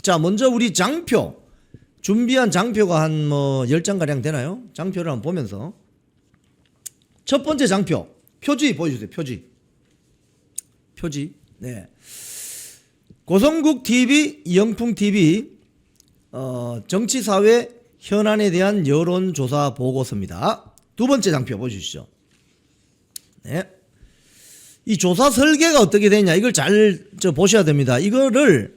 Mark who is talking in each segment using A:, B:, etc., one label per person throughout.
A: 자, 먼저 우리 장표. 준비한 장표가 한 뭐 10장가량 되나요? 장표를 한번 보면서. 첫 번째 장표. 표지 보여주세요. 표지. 네. 고성국 TV, 이영풍 TV, 정치사회 현안에 대한 여론조사 보고서입니다. 두 번째 장표 보여주시죠. 네. 이 조사 설계가 어떻게 되냐, 이걸 잘 보셔야 됩니다. 이걸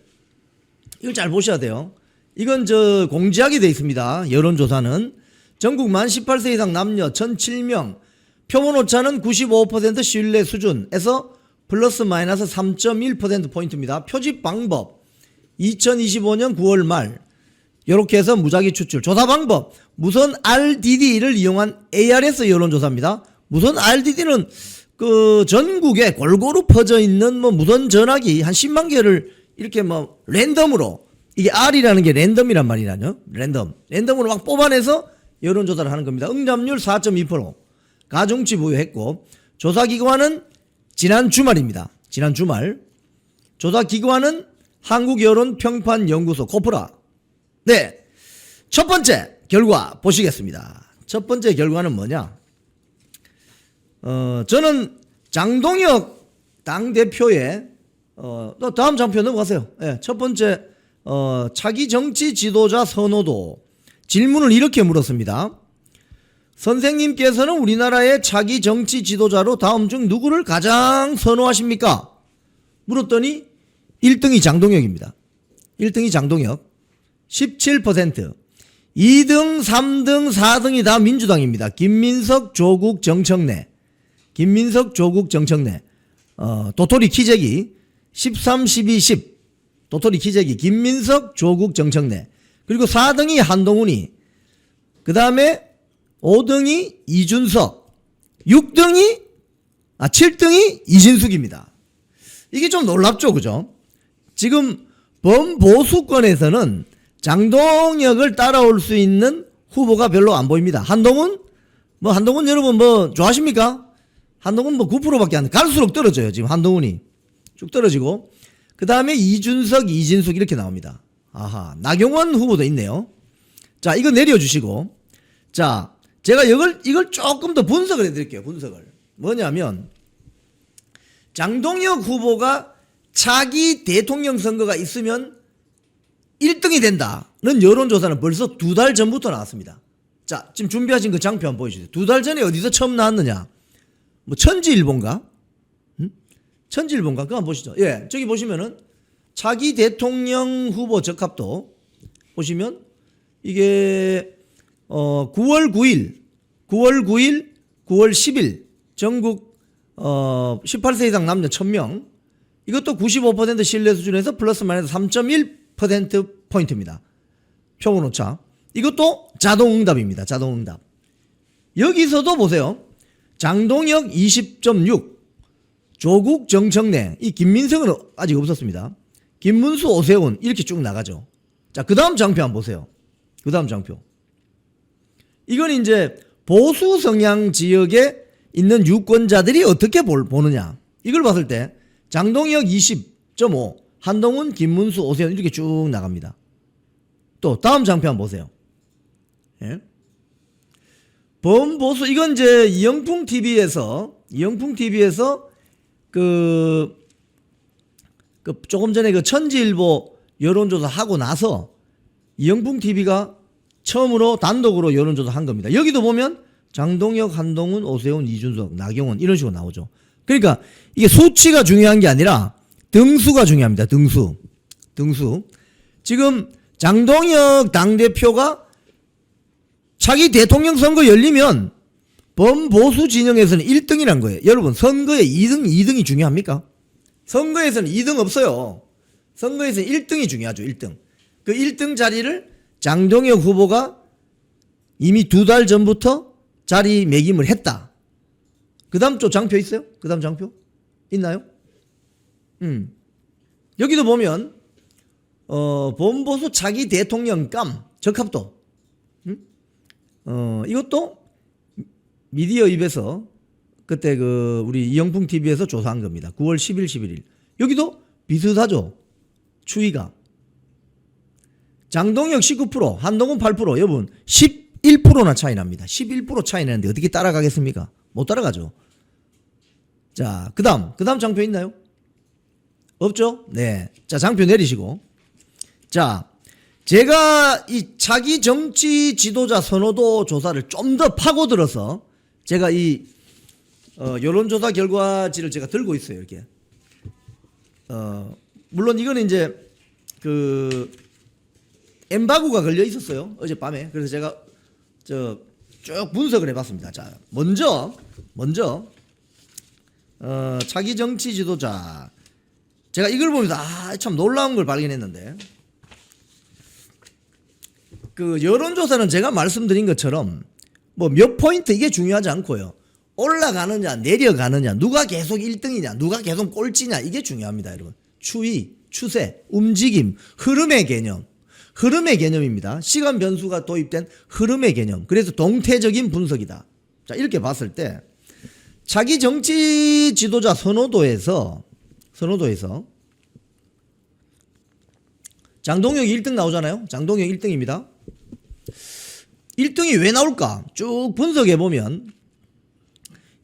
A: 잘 보셔야 돼요. 이건 공지하게 되어 있습니다. 여론조사는 전국 만 18세 이상 남녀 1007명, 표본 오차는 95% 신뢰 수준에서 플러스 마이너스 3.1%포인트입니다. 표집 방법 2025년 9월 말 이렇게 해서 무작위 추출. 조사 방법 무선 RDD를 이용한 ARS 여론조사입니다. 무선 RDD는 그 전국에 골고루 퍼져 있는 뭐 무선 전화기 한 10만 개를 이렇게 뭐 랜덤으로, 이게 R이라는 게 랜덤이란 말이라뇨. 랜덤으로 막 뽑아내서 여론조사를 하는 겁니다. 응답률 4.2%. 가중치 부여했고, 조사기관은 지난 주말입니다. 지난 주말. 조사기관은 한국여론평판연구소 코프라. 네. 첫 번째 결과 보시겠습니다. 첫 번째 결과는 뭐냐? 저는 장동혁 당대표의, 또 다음 장표 넘어가세요. 네, 첫 번째, 차기 정치 지도자 선호도. 질문을 이렇게 물었습니다. 선생님께서는 우리나라의 차기 정치 지도자로 다음 중 누구를 가장 선호하십니까? 물었더니 1등이 장동혁입니다. 1등이 장동혁 17%. 2등, 3등, 4등이 다 민주당입니다. 김민석, 조국, 정청래. 도토리 키재기 13, 12, 10. 도토리 키재기 김민석, 조국, 정청래. 그리고 4등이 한동훈이, 그 다음에 5등이 이준석, 7등이 이진숙입니다. 이게 좀 놀랍죠, 그죠? 지금 범보수권에서는 장동혁을 따라올 수 있는 후보가 별로 안 보입니다. 한동훈 여러분 뭐 좋아하십니까? 한동훈 뭐 9%밖에 안 돼. 갈수록 떨어져요. 지금 한동훈이 쭉 떨어지고, 그 다음에 이준석, 이진숙 이렇게 나옵니다. 아하, 나경원 후보도 있네요. 자, 이거 내려주시고, 자, 제가 이걸 조금 더 분석을 해드릴게요. 뭐냐면, 장동혁 후보가 차기 대통령 선거가 있으면 1등이 된다는 여론조사는 벌써 2달 전부터 나왔습니다. 자, 지금 준비하신 그 장표 한번 보여주세요. 2달 전에 어디서 처음 나왔느냐? 뭐 천지일보인가? 천지일보인가? 그거 한번 보시죠. 예, 저기 보시면은 차기 대통령 후보 적합도 보시면 이게 9월 9일, 9월 10일 전국 18세 이상 남녀 1000명, 이것도 95% 신뢰 수준에서 플러스 마이너스 3.1%포인트입니다. 표본 오차. 이것도 자동응답입니다. 자동응답. 여기서도 보세요. 장동혁 20.6, 조국, 정청래, 이 김민석은 아직 없었습니다. 김문수, 오세훈 이렇게 쭉 나가죠. 자, 그 다음 장표 한번 보세요. 그 다음 장표. 이건 이제 보수 성향 지역에 있는 유권자들이 어떻게 보느냐. 이걸 봤을 때 장동혁 20.5, 한동훈, 김문수, 오세훈 이렇게 쭉 나갑니다. 또 다음 장표 한번 보세요. 예? 범보수, 이건 이제 이영풍 TV에서 조금 전에 그 천지일보 여론조사 하고 나서 이영풍 TV가 처음으로 단독으로 여론조사 한 겁니다. 여기도 보면 장동혁, 한동훈, 오세훈, 이준석, 나경원 이런 식으로 나오죠. 그러니까 이게 수치가 중요한 게 아니라 등수가 중요합니다. 등수. 지금 장동혁 당대표가 차기 대통령 선거 열리면 범보수 진영에서는 1등이란 거예요. 여러분, 선거에 2등이 중요합니까? 선거에서는 2등 없어요. 선거에서는 1등이 중요하죠. 1등. 그 1등 자리를 장동혁 후보가 이미 2달 전부터 자리매김을 했다. 그 다음 쪽 장표 있어요? 그 다음 장표? 있나요? 여기도 보면 범보수 차기 대통령감 적합도. 이것도 미디어 입에서 그때 우리 이영풍 TV에서 조사한 겁니다. 9월 10일, 11일. 여기도 비슷하죠. 추이가. 장동혁 19%, 한동훈 8%, 여러분 11%나 차이 납니다. 11% 차이 나는데 어떻게 따라가겠습니까? 못 따라가죠. 자, 그다음 장표 있나요? 없죠? 네. 자, 장표 내리시고. 자, 제가 이 차기 정치 지도자 선호도 조사를 좀 더 파고들어서 제가 이 여론조사 결과지를 제가 들고 있어요, 이렇게. 물론 이거는 이제 그 엠바고가 걸려 있었어요, 어젯밤에. 그래서 제가 쭉 분석을 해봤습니다. 자, 먼저 차기 정치 지도자, 제가 이걸 보면서 참 놀라운 걸 발견했는데, 그 여론조사는 제가 말씀드린 것처럼 뭐 몇 포인트 이게 중요하지 않고요. 올라가느냐 내려가느냐, 누가 계속 1등이냐 누가 계속 꼴찌냐, 이게 중요합니다, 여러분. 추이, 추세, 움직임, 흐름의 개념입니다. 시간 변수가 도입된 흐름의 개념. 그래서 동태적인 분석이다. 자, 이렇게 봤을 때 자기 정치 지도자 선호도에서 장동혁이 1등 나오잖아요. 장동혁 1등입니다. 1등이 왜 나올까? 쭉 분석해 보면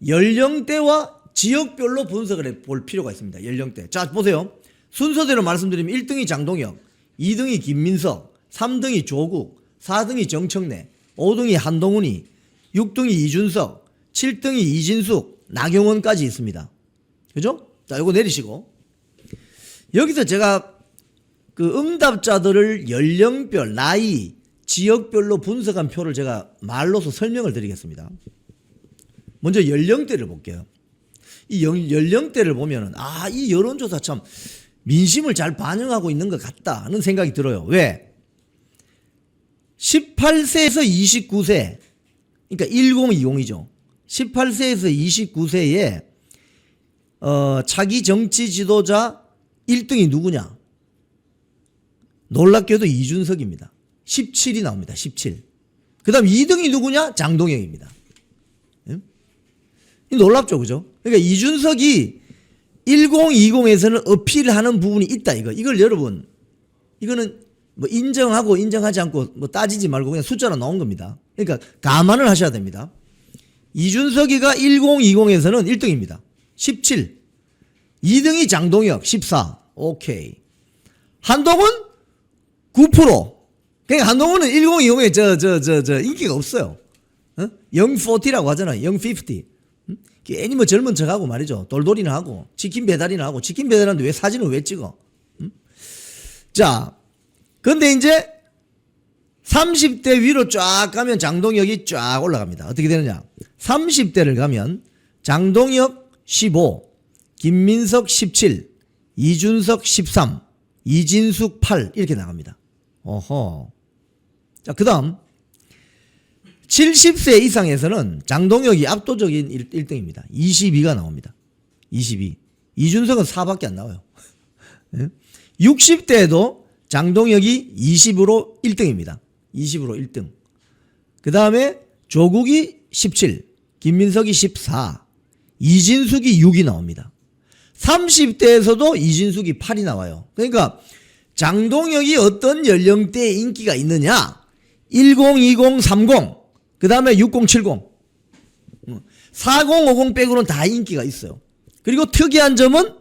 A: 연령대와 지역별로 분석을 해볼 필요가 있습니다. 연령대. 자, 보세요. 순서대로 말씀드리면 1등이 장동혁, 2등이 김민석, 3등이 조국, 4등이 정청래, 5등이 한동훈이, 6등이 이준석, 7등이 이진숙, 나경원까지 있습니다. 그죠? 자, 이거 내리시고. 여기서 제가 그 응답자들을 연령별, 나이, 지역별로 분석한 표를 제가 말로서 설명을 드리겠습니다. 먼저 연령대를 볼게요. 이 연령대를 보면은 이 여론조사 참 민심을 잘 반영하고 있는 것 같다는 생각이 들어요. 왜? 18세에서 29세, 그러니까 1020이죠. 18세에서 29세에 차기 정치 지도자 1등이 누구냐? 놀랍게도 이준석입니다. 17이 나옵니다. 17. 그 다음 2등이 누구냐? 장동혁입니다. 놀랍죠, 그죠? 그러니까 이준석이 1020에서는 어필하는 부분이 있다, 이걸 여러분, 이거는 뭐 인정하고 인정하지 않고 뭐 따지지 말고 그냥 숫자로 나온 겁니다. 그러니까 감안을 하셔야 됩니다. 이준석이가 1020에서는 1등입니다. 17. 2등이 장동혁 14. 오케이. 한동훈 9%. 그러니까 한동훈은 1020에 인기가 없어요. 영 40라고 하잖아요. 영 50. 괜히 뭐 젊은 척하고 말이죠. 돌돌이나 하고 치킨 배달이나 하고, 치킨 배달하는데 왜 사진을 왜 찍어? 자, 근데 이제 30대 위로 쫙 가면 장동혁이 쫙 올라갑니다. 어떻게 되느냐? 30대를 가면 장동혁 15, 김민석 17, 이준석 13, 이진숙 8 이렇게 나갑니다. 어허. 자, 그 다음 70세 이상에서는 장동혁이 압도적인 1등입니다. 22가 나옵니다. 22. 이준석은 4밖에 안 나와요. 60대에도 장동혁이 20으로 1등입니다. 20으로 1등. 그 다음에 조국이 17, 김민석이 14, 이진숙이 6이 나옵니다. 30대에서도 이진숙이 8이 나와요. 그러니까 장동혁이 어떤 연령대에 인기가 있느냐? 1020, 30, 그 다음에 60, 70, 40, 50 빼고는 다 인기가 있어요. 그리고 특이한 점은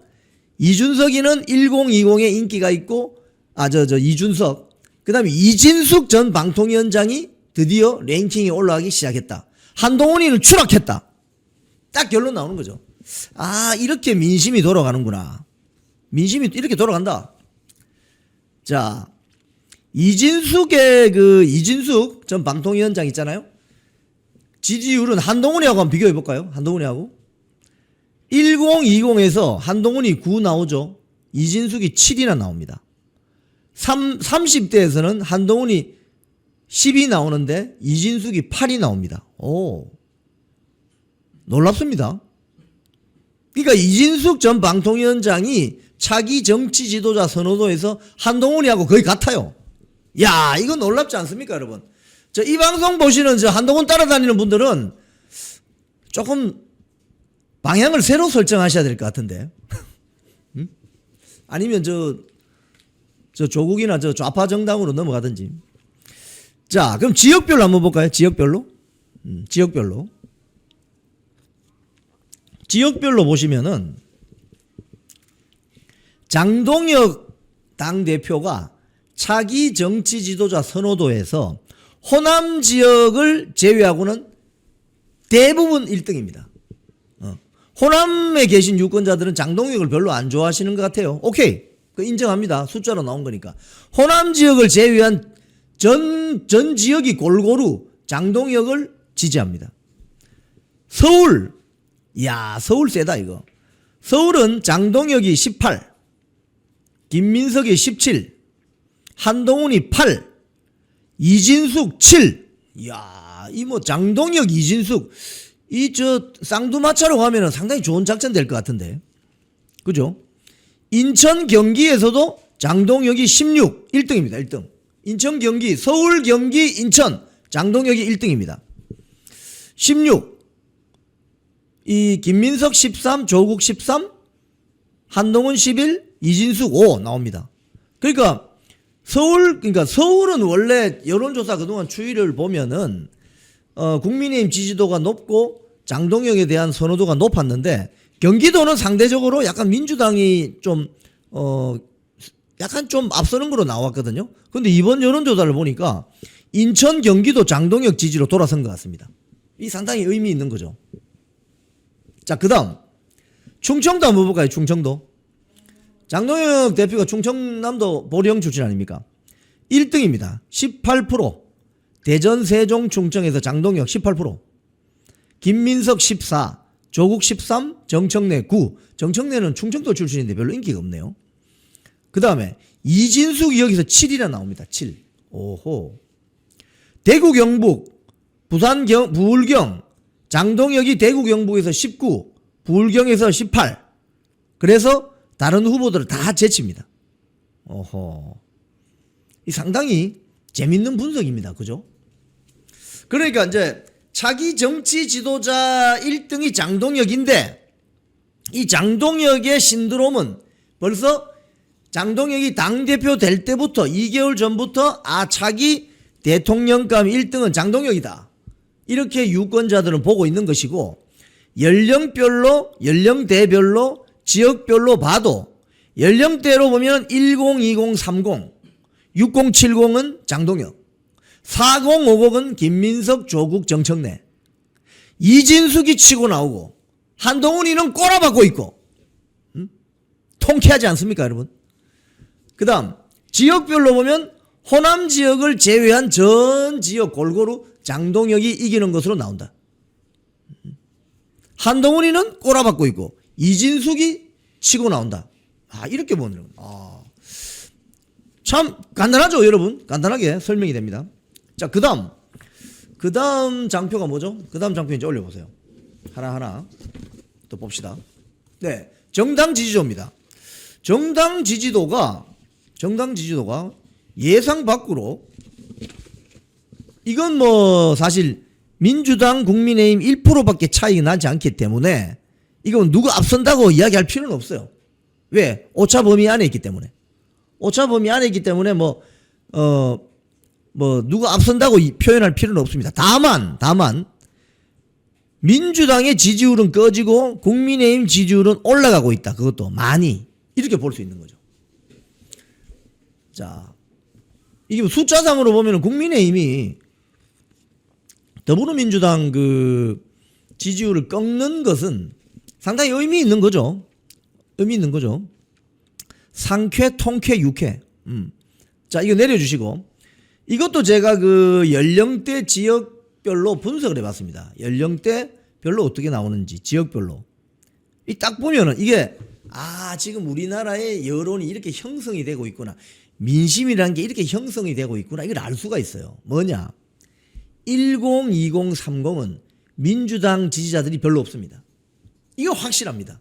A: 이준석이는 1020에 인기가 있고, 이준석, 그 다음에 이진숙 전 방통위원장이 드디어 랭킹이 올라가기 시작했다. 한동훈이는 추락했다. 딱 결론 나오는 거죠. 이렇게 민심이 돌아가는구나. 민심이 이렇게 돌아간다. 자, 이진숙 전 방통위원장 있잖아요. 지지율은 한동훈이하고 한번 비교해 볼까요? 한동훈이하고 1020에서 한동훈이 9 나오죠. 이진숙이 7이나 나옵니다. 30대에서는 한동훈이 10이 나오는데 이진숙이 8이 나옵니다. 오, 놀랍습니다. 그러니까 이진숙 전 방통위원장이 차기 정치 지도자 선호도에서 한동훈이하고 거의 같아요. 야, 이거 놀랍지 않습니까, 여러분? 이 방송 보시는 한동훈 따라다니는 분들은 조금 방향을 새로 설정하셔야 될 것 같은데. 아니면 저 조국이나 저 좌파 정당으로 넘어가든지. 자, 그럼 지역별로 한번 볼까요? 지역별로. 지역별로. 지역별로 보시면은 장동혁 당대표가 차기 정치 지도자 선호도에서 호남 지역을 제외하고는 대부분 1등입니다. 호남에 계신 유권자들은 장동혁을 별로 안 좋아하시는 것 같아요. 오케이. 그 인정합니다. 숫자로 나온 거니까. 호남 지역을 제외한 전 지역이 골고루 장동혁을 지지합니다. 서울. 이야, 서울 세다 이거. 서울은 장동혁이 18, 김민석이 17, 한동훈이 8, 이진숙 7. 이야, 이 뭐 장동혁, 이진숙 이 저 쌍두마차로 가면은 상당히 좋은 작전 될 것 같은데. 그죠? 인천 경기에서도 장동혁이 16, 1등입니다. 1등. 인천 경기, 서울 경기 인천 장동혁이 1등입니다. 16. 이 김민석 13, 조국 13, 한동훈 11, 이진숙 5 나옵니다. 그러니까 서울은 원래 여론조사 그동안 추이를 보면은 국민의힘 지지도가 높고 장동혁에 대한 선호도가 높았는데 경기도는 상대적으로 약간 민주당이 좀 약간 좀 앞서는 거로 나왔거든요. 근데 이번 여론조사를 보니까 인천 경기도 장동혁 지지로 돌아선 것 같습니다. 이 상당히 의미 있는 거죠. 자, 그 다음 충청도 한번 볼까요? 충청도. 장동혁 대표가 충청남도 보령 출신 아닙니까? 1등입니다. 18%. 대전, 세종, 충청에서 장동혁 18%. 김민석 14, 조국 13, 정청래 9. 정청래는 충청도 출신인데 별로 인기가 없네요. 그 다음에 이진숙이 여기서 7이나 나옵니다. 7. 오호. 대구, 경북, 부산, 부울경. 장동혁이 대구, 경북에서 19, 부울경에서 18. 그래서 다른 후보들을 다 제칩니다. 오호. 이 상당히 재밌는 분석입니다. 그죠? 그러니까 이제 차기 정치 지도자 1등이 장동혁인데 이 장동혁의 신드롬은 벌써 장동혁이 당대표 될 때부터 2개월 전부터 차기 대통령감 1등은 장동혁이다. 이렇게 유권자들은 보고 있는 것이고 연령별로 연령대별로 지역별로 봐도 연령대로 보면 10, 20, 30, 60, 70은 장동혁, 40, 50은 김민석, 조국, 정청래, 이진숙이 치고 나오고 한동훈이는 꼬라박고 있고 통쾌하지 않습니까 여러분? 그 다음 지역별로 보면 호남 지역을 제외한 전 지역 골고루 장동혁이 이기는 것으로 나온다. 한동훈이는 꼬라박고 있고 이진숙이 치고 나온다. 이렇게 보는 거예요. 참 간단하죠 여러분? 간단하게 설명이 됩니다. 자, 그 다음 장표가 뭐죠? 그 다음 장표 이제 올려보세요. 하나하나 또 봅시다. 네, 정당 지지도입니다. 정당 지지도가 예상 밖으로, 이건 뭐 사실 민주당 국민의힘 1%밖에 차이가 나지 않기 때문에 이건 누구 앞선다고 이야기할 필요는 없어요. 왜? 오차 범위 안에 있기 때문에. 오차 범위 안에 있기 때문에 누가 앞선다고 표현할 필요는 없습니다. 다만 민주당의 지지율은 꺼지고 국민의힘 지지율은 올라가고 있다. 그것도 많이 이렇게 볼 수 있는 거죠. 자, 이게 숫자상으로 보면 국민의힘이 더불어민주당 그 지지율을 꺾는 것은 상당히 의미 있는 거죠. 의미 있는 거죠. 상쾌, 통쾌, 유쾌. 자, 이거 내려주시고 이것도 제가 그 연령대 지역별로 분석을 해봤습니다. 연령대별로 어떻게 나오는지 지역별로. 이 딱 보면은 이게 지금 우리나라의 여론이 이렇게 형성이 되고 있구나. 민심이라는 게 이렇게 형성이 되고 있구나. 이걸 알 수가 있어요. 뭐냐? 10, 20, 30은 민주당 지지자들이 별로 없습니다. 이거 확실합니다.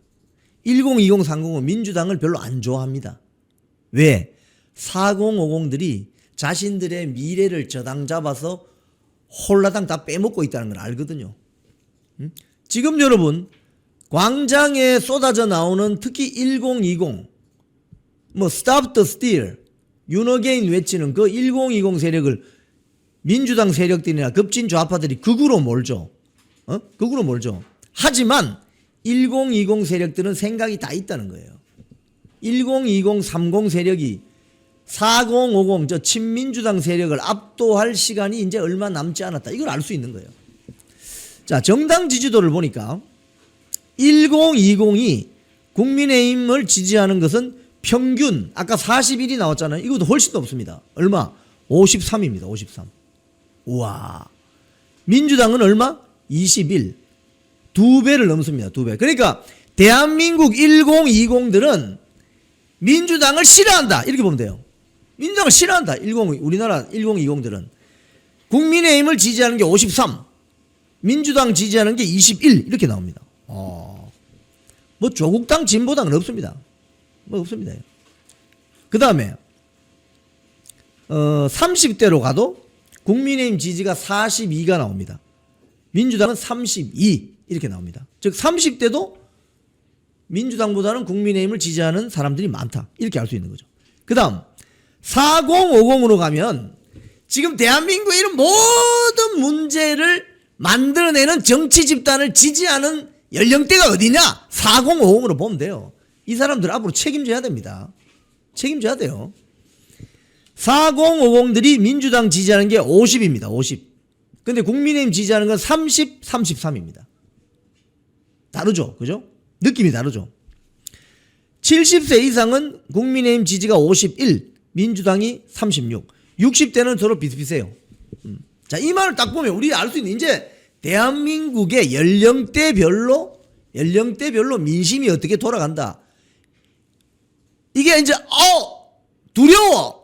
A: 10, 20, 30은 민주당을 별로 안 좋아합니다. 왜? 40, 50들이 자신들의 미래를 저당 잡아서 홀라당 다 빼먹고 있다는 걸 알거든요. 지금 여러분 광장에 쏟아져 나오는 특히 10, 20 Stop the Steal, 윤어게인 외치는 그 1020 세력을 민주당 세력들이나 급진 좌파들이 극으로 몰죠. 극으로 몰죠. 하지만 1020 세력들은 생각이 다 있다는 거예요. 1020, 30 세력이 4050 저 친민주당 세력을 압도할 시간이 이제 얼마 남지 않았다. 이걸 알 수 있는 거예요. 자, 정당 지지도를 보니까 1020이 국민의힘을 지지하는 것은 평균 아까 41이 나왔잖아요. 이것도 훨씬 높습니다. 얼마? 53입니다. 53. 우와. 민주당은 얼마? 21. 2배를 넘습니다. 2배. 그러니까 대한민국 1020들은 민주당을 싫어한다. 이렇게 보면 돼요. 민주당을 싫어한다. 우리나라 1020들은. 국민의힘을 지지하는 게 53. 민주당 지지하는 게 21. 이렇게 나옵니다. 뭐 조국당 진보당은 없습니다. 뭐 없습니다. 그 다음에 30대로 가도 국민의힘 지지가 42가 나옵니다. 민주당은 32 이렇게 나옵니다. 즉 30대도 민주당보다는 국민의힘을 지지하는 사람들이 많다. 이렇게 알 수 있는 거죠. 그 다음 4050으로 가면 지금 대한민국의 이런 모든 문제를 만들어내는 정치 집단을 지지하는 연령대가 어디냐? 4050으로 보면 돼요. 이 사람들 앞으로 책임져야 됩니다. 책임져야 돼요. 4050들이 민주당 지지하는 게 50입니다. 50. 근데 국민의힘 지지하는 건 30, 33입니다. 다르죠? 그죠? 느낌이 다르죠? 70세 이상은 국민의힘 지지가 51, 민주당이 36. 60대는 서로 비슷비슷해요. 자, 이 말을 딱 보면 우리 알 수 있는 이제 대한민국의 연령대별로 민심이 어떻게 돌아간다. 이게 이제 두려워.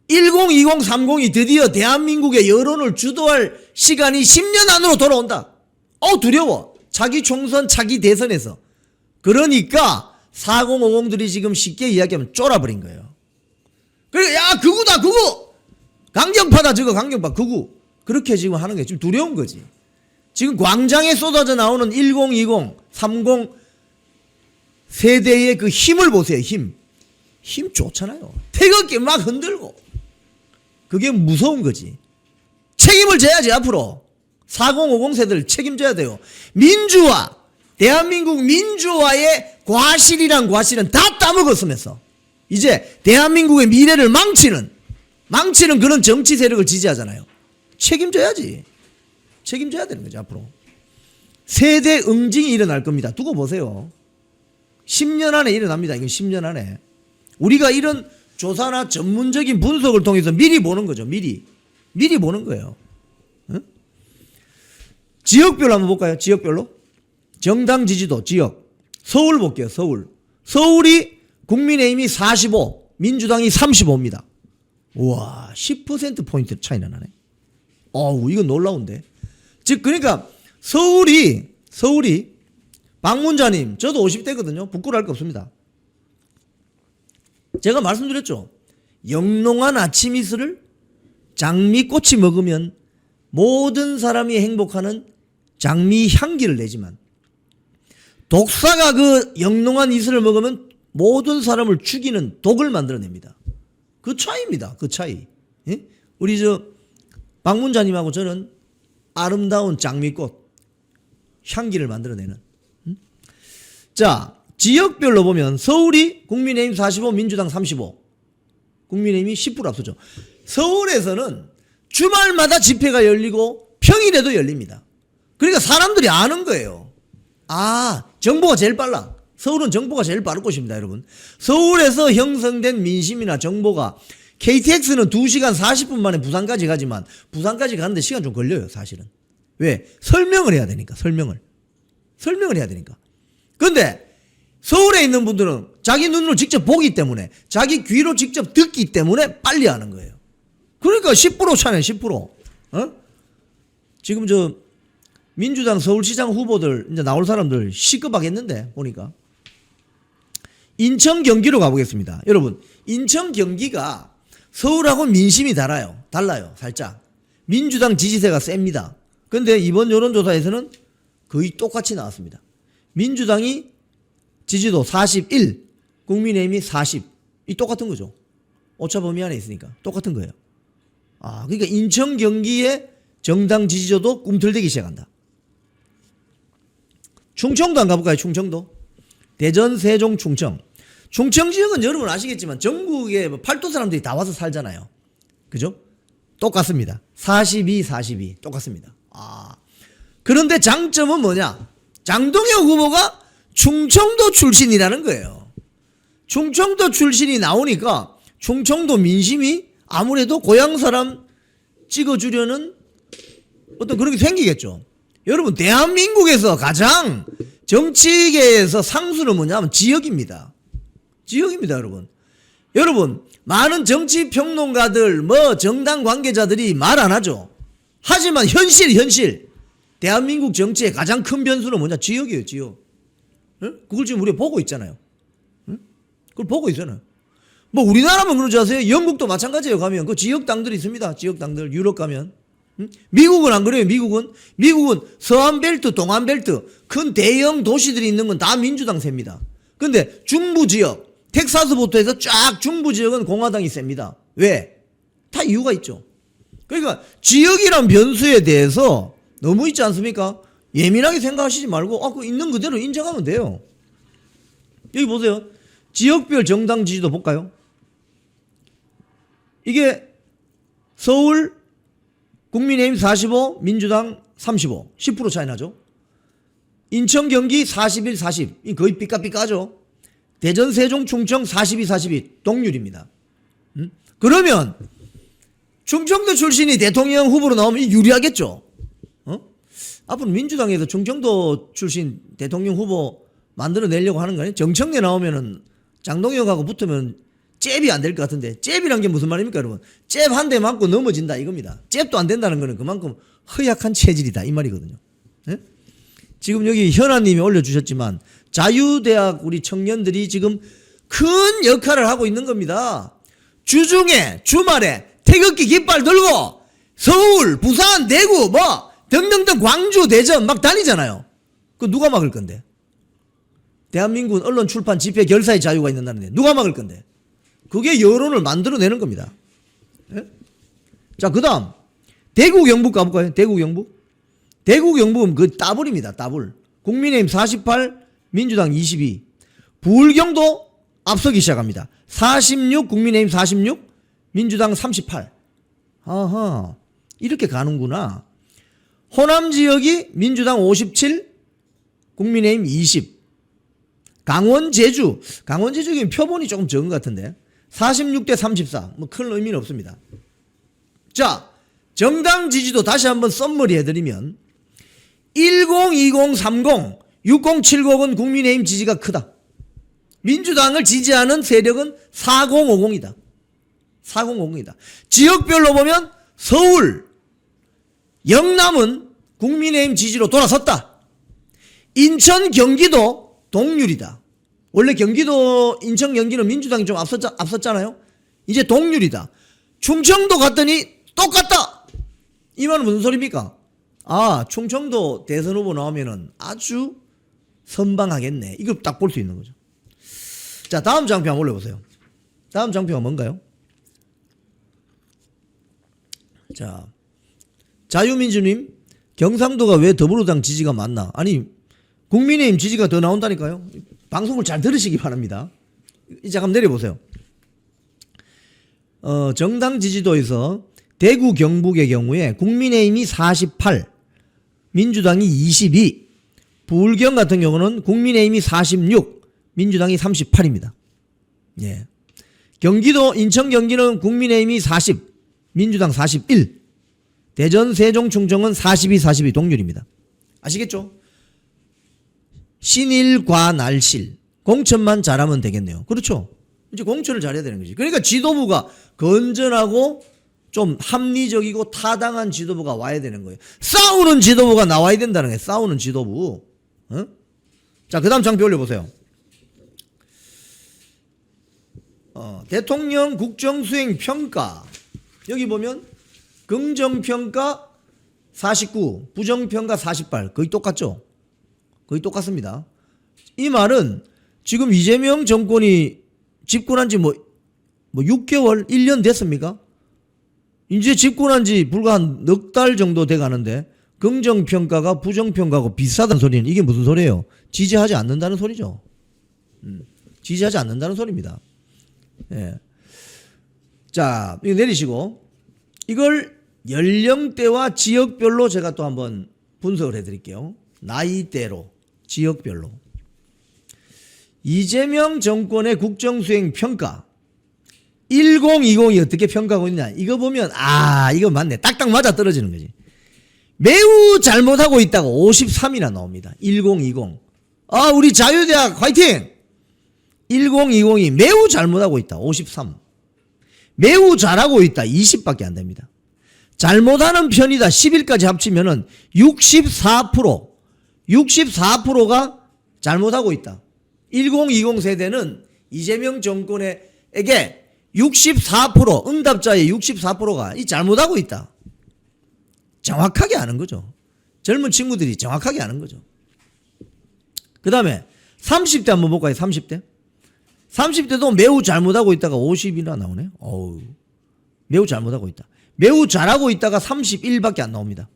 A: 1020, 30이 드디어 대한민국의 여론을 주도할 시간이 10년 안으로 돌아온다. 두려워. 차기 총선, 차기 대선에서. 그러니까 4050들이 지금 쉽게 이야기하면 쫄아버린 거예요. 그러니까 야 극우다 극우. 강경파다 저거 강경파 극우. 그렇게 지금 하는 게 좀 두려운 거지. 지금 광장에 쏟아져 나오는 1020, 30 세대의 그 힘을 보세요. 힘 좋잖아요. 태극기 막 흔들고. 그게 무서운 거지. 책임을 져야지 앞으로. 4050 세대를 책임져야 돼요. 민주화, 대한민국 민주화의 과실이란 과실은 다 따먹었으면서 이제 대한민국의 미래를 망치는 그런 정치 세력을 지지하잖아요. 책임져야지. 책임져야 되는 거죠 앞으로. 세대 응징이 일어날 겁니다. 두고 보세요. 10년 안에 일어납니다. 이건 10년 안에. 우리가 이런 조사나 전문적인 분석을 통해서 미리 보는 거죠. 미리 보는 거예요. 응? 지역별로 한번 볼까요? 지역별로. 정당 지지도 지역. 서울 볼게요. 서울이 국민의힘이 45, 민주당이 35입니다. 우와, 10%포인트 차이나 나네. 이건 놀라운데. 즉, 그러니까 서울이 박문자님, 저도 50대거든요. 부끄러울 거 없습니다. 제가 말씀드렸죠. 영롱한 아침 이슬을 장미꽃이 먹으면 모든 사람이 행복하는 장미 향기를 내지만 독사가 그 영롱한 이슬을 먹으면 모든 사람을 죽이는 독을 만들어냅니다. 그 차이입니다. 그 차이. 예? 우리 박문자님하고 저는 아름다운 장미꽃 향기를 만들어내는. 자, 지역별로 보면 서울이 국민의힘 45, 민주당 35. 국민의힘이 10% 앞서죠. 서울에서는 주말마다 집회가 열리고 평일에도 열립니다. 그러니까 사람들이 아는 거예요. 정보가 제일 빨라. 서울은 정보가 제일 빠를 곳입니다, 여러분. 서울에서 형성된 민심이나 정보가 KTX는 2시간 40분 만에 부산까지 가지만 부산까지 가는데 시간 좀 걸려요, 사실은. 왜? 설명을 해야 되니까, 설명을 해야 되니까. 근데 서울에 있는 분들은 자기 눈으로 직접 보기 때문에, 자기 귀로 직접 듣기 때문에 빨리 하는 거예요. 그러니까 10% 차네, 10%. 지금 민주당 서울시장 후보들 이제 나올 사람들 시급하겠는데 보니까. 인천 경기로 가보겠습니다. 여러분, 인천 경기가 서울하고 민심이 달라요. 살짝. 민주당 지지세가 셉니다. 근데 이번 여론조사에서는 거의 똑같이 나왔습니다. 민주당이 지지도 41, 국민의힘이 40. 이 똑같은 거죠. 오차 범위 안에 있으니까 똑같은 거예요. 아, 그러니까 인천 경기의 정당 지지도도 꿈틀대기 시작한다. 충청도 안 가볼까요? 충청도. 대전, 세종, 충청. 충청 지역은 여러분 아시겠지만 전국에 팔도 사람들이 다 와서 살잖아요. 그죠? 똑같습니다. 42 똑같습니다. 아. 그런데 장점은 뭐냐? 장동혁 후보가 충청도 출신이라는 거예요. 충청도 출신이 나오니까 충청도 민심이 아무래도 고향 사람 찍어주려는 어떤 그런 게 생기겠죠. 여러분 대한민국에서 가장 정치계에서 상수는 뭐냐면 지역입니다. 지역입니다, 여러분. 여러분 많은 정치 평론가들 뭐 정당 관계자들이 말 안 하죠. 하지만 현실 대한민국 정치의 가장 큰 변수는 뭐냐? 지역이에요, 지역. 응? 그걸 지금 우리가 보고 있잖아요. 응? 그걸 보고 있잖아요. 뭐 우리나라만 그러지 아세요? 영국도 마찬가지예요. 가면 그 지역 당들이 있습니다. 지역 당들. 유럽 가면. 응? 미국은 안 그래요. 미국은 서안벨트, 동안벨트 큰 대형 도시들이 있는 건 다 민주당 셉니다. 근데 중부 지역 텍사스부터 해서 쫙 중부 지역은 공화당이 셉니다. 왜? 다 이유가 있죠. 그러니까 지역이란 변수에 대해서 너무 있지 않습니까? 예민하게 생각하시지 말고 그 있는 그대로 인정하면 돼요. 여기 보세요. 지역별 정당 지지도 볼까요? 이게 서울 국민의힘 45, 민주당 35, 10% 차이 나죠. 인천 경기 41, 40, 거의 삐까삐까죠. 대전, 세종, 충청 42, 42 동률입니다. 그러면 충청도 출신이 대통령 후보로 나오면 유리하겠죠. 앞으로 민주당에서 충청도 출신 대통령 후보 만들어내려고 하는 거 아니에요? 정청래 나오면은 장동혁하고 붙으면 잽이 안 될 것 같은데, 잽이란 게 무슨 말입니까, 여러분? 잽 한 대 맞고 넘어진다 이겁니다. 잽도 안 된다는 거는 그만큼 허약한 체질이다 이 말이거든요. 네? 지금 여기 현아님이 올려주셨지만 자유대학 우리 청년들이 지금 큰 역할을 하고 있는 겁니다. 주중에 주말에 태극기 깃발 들고 서울, 부산, 대구 뭐 등등등 광주, 대전 막 다니잖아요. 그 누가 막을 건데? 대한민국은 언론, 출판, 집회, 결사의 자유가 있는 나라인데 누가 막을 건데? 그게 여론을 만들어내는 겁니다. 예? 자, 그 다음 대구 경북 가볼까요? 대구 경북. 대구 경북은 그 따블입니다. 따블. 국민의힘 48, 민주당 22. 부울경도 앞서기 시작합니다. 46, 국민의힘 46, 민주당 38. 아하, 이렇게 가는구나. 호남 지역이 민주당 57, 국민의힘 20. 강원, 제주. 강원, 제주는 표본이 조금 적은 것 같은데. 46대 34. 뭐 큰 의미는 없습니다. 자, 정당 지지도 다시 한번 썸머리 해드리면 10, 20, 30, 60, 70은 국민의힘 지지가 크다. 민주당을 지지하는 세력은 40, 50이다. 40, 50이다. 지역별로 보면 서울, 영남은 국민의힘 지지로 돌아섰다. 인천, 경기도 동률이다. 원래 경기도, 인천, 경기는 민주당이 좀 앞섰잖아요. 이제 동률이다. 충청도 갔더니 똑같다. 이 말은 무슨 소리입니까? 아, 충청도 대선 후보 나오면은 아주 선방하겠네. 이걸 딱 볼 수 있는 거죠. 자, 다음 장표 한번 올려보세요. 다음 장표가 뭔가요? 자, 자유민주님, 경상도가 왜 더불어당 지지가 많나? 아니, 국민의힘 지지가 더 나온다니까요. 방송을 잘 들으시기 바랍니다. 이제 한번 내려보세요. 정당 지지도에서 대구 경북의 경우에 국민의힘이 48, 민주당이 22, 부울경 같은 경우는 국민의힘이 46, 민주당이 38입니다. 예. 경기도, 인천 경기는 국민의힘이 40, 민주당 41, 대전, 세종, 충청은 42, 42 동률입니다. 아시겠죠? 신일과날실 공천만 잘하면 되겠네요. 그렇죠? 이제 공천을 잘해야 되는 거지. 그러니까 지도부가 건전하고 좀 합리적이고 타당한 지도부가 와야 되는 거예요. 싸우는 지도부가 나와야 된다는 거예요. 싸우는 지도부. 어? 자, 그 다음 장표 올려보세요. 대통령 국정수행 평가. 여기 보면 긍정평가 49, 부정평가 48. 거의 똑같죠? 거의 똑같습니다. 이 말은 지금 이재명 정권이 집권한 지 뭐 뭐 6개월, 1년 됐습니까? 이제 집권한 지 불과 한 넉 달 정도 돼 가는데 긍정평가가 부정평가하고 비슷하다는 소리는 이게 무슨 소리예요? 지지하지 않는다는 소리죠. 지지하지 않는다는 소리입니다. 예. 자, 이거 내리시고 이걸 연령대와 지역별로 제가 또 한번 분석을 해드릴게요. 나이대로, 지역별로. 이재명 정권의 국정수행 평가 1020이 어떻게 평가하고 있냐. 이거 보면 이거 맞네. 딱딱 맞아 떨어지는 거지. 매우 잘못하고 있다고 53이나 나옵니다. 1020. 우리 자유대학 화이팅! 1020이 매우 잘못하고 있다. 53. 매우 잘하고 있다. 20밖에 안 됩니다. 잘못하는 편이다. 10일까지 합치면은 64%. 64%가 잘못하고 있다. 1020 세대는 이재명 정권에게 64% 응답자의 64%가 이 잘못하고 있다. 정확하게 아는 거죠. 젊은 친구들이 정확하게 아는 거죠. 그 다음에 30대 한번 볼까요? 30대. 30대도 매우 잘못하고 있다가 50이나 나오네. 어우, 매우 잘못하고 있다. 매우 잘하고 있다가 31밖에 안 나옵니다.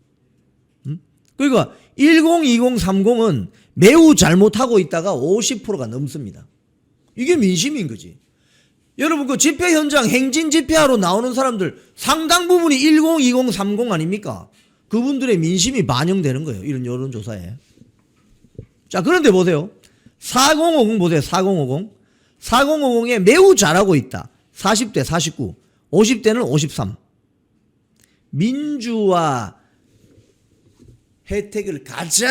A: 그러니까 102030은 매우 잘못하고 있다가 50%가 넘습니다. 이게 민심인 거지. 여러분 그 집회 현장 행진 집회하러 나오는 사람들 상당 부분이 102030 아닙니까? 그분들의 민심이 반영되는 거예요. 이런 여론조사에. 자, 그런데 보세요. 4050 보세요. 4050. 4050에 매우 잘하고 있다. 40대 49. 50대는 53. 민주화 혜택을 가장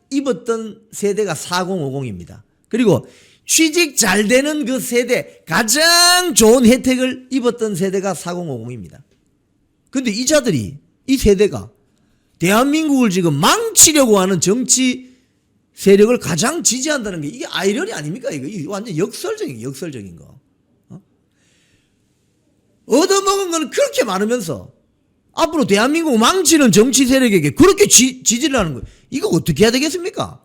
A: 입었던 세대가 4050입니다. 그리고 취직 잘 되는 그 세대 가장 좋은 혜택을 입었던 세대가 4050입니다. 근데 이 자들이 이 세대가 대한민국을 지금 망치려고 하는 정치 세력을 가장 지지한다는 게 이게 아이러니 아닙니까? 이거 완전 역설적인 거. 얻어먹은 건 그렇게 많으면서 앞으로 대한민국 망치는 정치 세력에게 그렇게 지지를 하는 거예요. 이거 어떻게 해야 되겠습니까?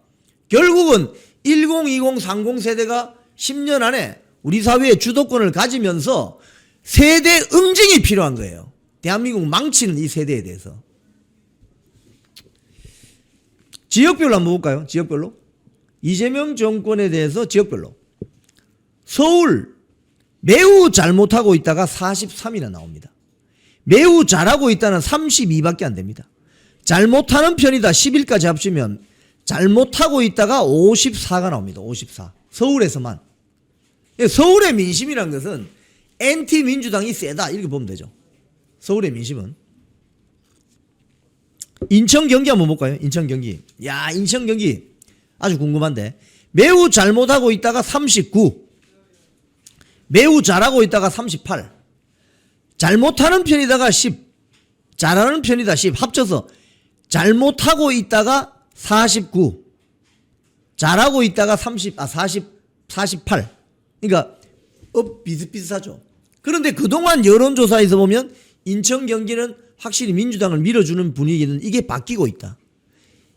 A: 결국은 1020, 30 세대가 10년 안에 우리 사회의 주도권을 가지면서 세대 응징이 필요한 거예요. 대한민국 망치는 이 세대에 대해서. 지역별로 한번 볼까요? 지역별로. 이재명 정권에 대해서 지역별로. 서울 매우 잘못하고 있다가 43이나 나옵니다. 매우 잘하고 있다는 32밖에 안 됩니다. 잘못하는 편이다 10일까지 합치면 잘못하고 있다가 54가 나옵니다. 54. 서울에서만. 서울의 민심이란 것은 엔티 민주당이 세다 이렇게 보면 되죠. 서울의 민심은. 인천 경기 한번 볼까요? 인천 경기. 야, 인천 경기 아주 궁금한데 매우 잘못하고 있다가 39. 매우 잘하고 있다가 38. 잘못하는 편이다가 10. 잘하는 편이다 10. 합쳐서 잘못하고 있다가 49. 잘하고 있다가 48. 그러니까 비슷비슷하죠. 그런데 그동안 여론조사에서 보면 인천 경기는 확실히 민주당을 밀어주는 분위기는 이게 바뀌고 있다.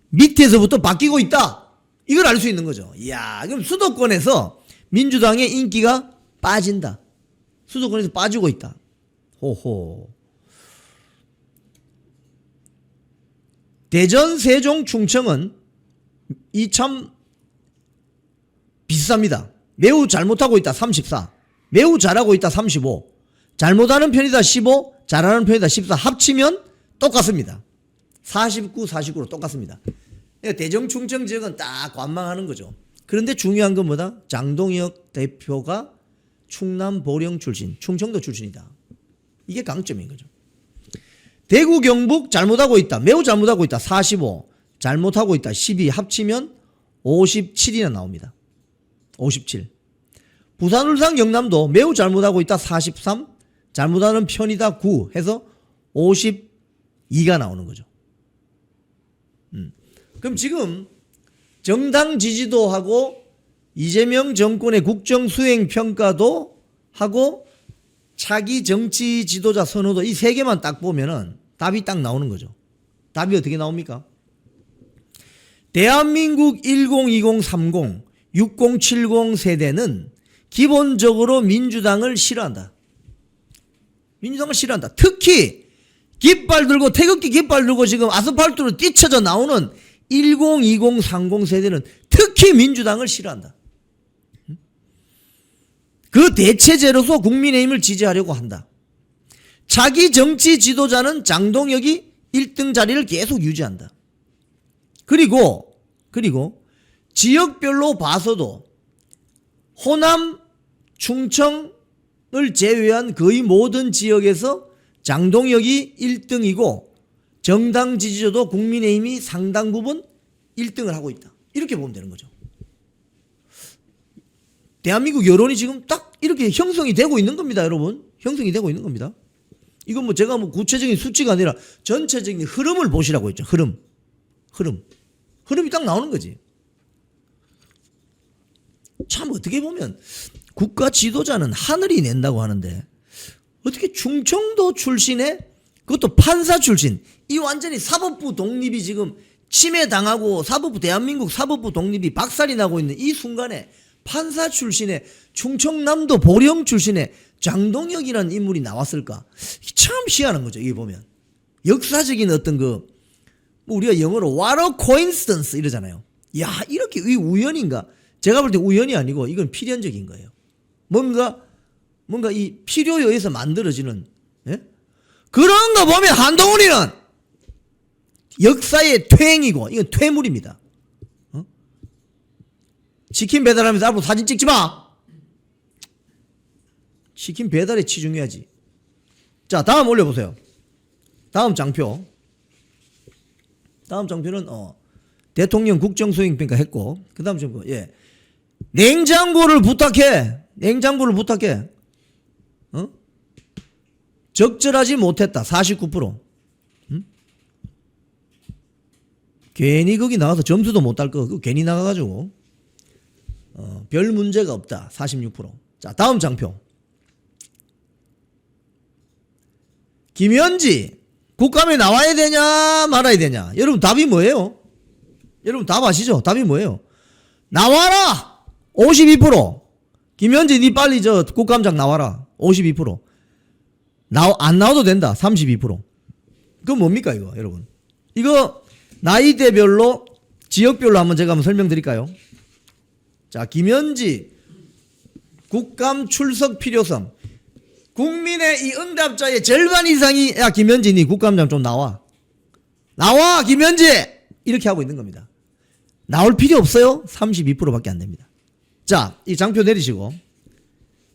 A: 밑에서부터 바뀌고 있다. 이걸 알 수 있는 거죠. 이야, 그럼 수도권에서 민주당의 인기가 빠진다. 수도권에서 빠지고 있다. 호호. 대전, 세종, 충청은 이 참 비슷합니다. 매우 잘못하고 있다 34. 매우 잘하고 있다 35. 잘못하는 편이다 15. 잘하는 편이다 14. 합치면 똑같습니다. 49, 49로 똑같습니다. 대전, 충청 지역은 딱 관망하는 거죠. 그런데 중요한 건 뭐다? 장동혁 대표가 충남 보령 출신, 충청도 출신이다. 이게 강점인 거죠. 대구, 경북 잘못하고 있다. 매우 잘못하고 있다. 45. 잘못하고 있다. 12. 합치면 57이나 나옵니다. 57. 부산, 울산, 경남도 매우 잘못하고 있다. 43. 잘못하는 편이다. 9. 해서 52가 나오는 거죠. 그럼 지금 정당 지지도 하고 이재명 정권의 국정 수행 평가도 하고 차기 정치 지도자 선호도 이 세 개만 딱 보면은 답이 딱 나오는 거죠. 답이 어떻게 나옵니까? 대한민국 1020, 30, 6070 세대는 기본적으로 민주당을 싫어한다. 민주당을 싫어한다. 특히 깃발 들고 태극기 깃발 들고 지금 아스팔트로 뛰쳐져 나오는 10, 20, 30 세대는 특히 민주당을 싫어한다. 그 대체제로서 국민의힘을 지지하려고 한다. 자기 정치 지도자는 장동혁이 1등 자리를 계속 유지한다. 그리고 지역별로 봐서도 호남, 충청을 제외한 거의 모든 지역에서 장동혁이 1등이고 정당 지지자도 국민의힘이 상당 부분 1등을 하고 있다. 이렇게 보면 되는 거죠. 대한민국 여론이 지금 딱 이렇게 형성이 되고 있는 겁니다, 여러분. 형성이 되고 있는 겁니다. 이건 뭐 제가 뭐 구체적인 수치가 아니라 전체적인 흐름을 보시라고 했죠. 흐름이 딱 나오는 거지. 참 어떻게 보면 국가 지도자는 하늘이 낸다고 하는데 어떻게 충청도 출신의 그것도 판사 출신 이 완전히 사법부 독립이 지금 침해당하고 대한민국 사법부 독립이 박살이 나고 있는 이 순간에 판사 출신의 충청남도 보령 출신의 장동혁이라는 인물이 나왔을까? 참 희한한 거죠. 이게 보면 역사적인 어떤 뭐 우리가 영어로 what a coincidence 이러잖아요. 야, 이렇게 이 우연인가? 제가 볼 때 우연이 아니고 이건 필연적인 거예요. 뭔가 이 필요에 의해서 만들어지는, 예? 그런 거 보면 한동훈이는 역사의 퇴행이고 이건 퇴물입니다. 치킨 배달하면서 앞으로 사진 찍지 마. 치킨 배달에 치중해야지. 자, 다음 올려보세요. 다음 장표. 다음 장표는 대통령 국정수행평가 했고 그 다음 장표. 예. 냉장고를 부탁해. 적절하지 못했다. 49%. 괜히 거기 나가서 점수도 못 딸 거. 그거 괜히 나가가지고 별 문제가 없다. 46%. 자, 다음 장표. 김현지 국감에 나와야 되냐 말아야 되냐. 여러분 답이 뭐예요? 여러분 답 아시죠? 답이 뭐예요? 나와라. 52%. 김현지 니 빨리 저 국감장 나와라. 52%. 안 나와도 된다. 32%. 그건 뭡니까 이거 여러분? 이거 나이대별로 지역별로 제가 설명드릴까요? 자, 김현지 국감 출석 필요성. 국민의 이 응답자의 절반 이상이 야 김현지 니 국감장 좀 나와. 나와 김현지. 이렇게 하고 있는 겁니다. 나올 필요 없어요. 32%밖에 안 됩니다. 자, 이 장표 내리시고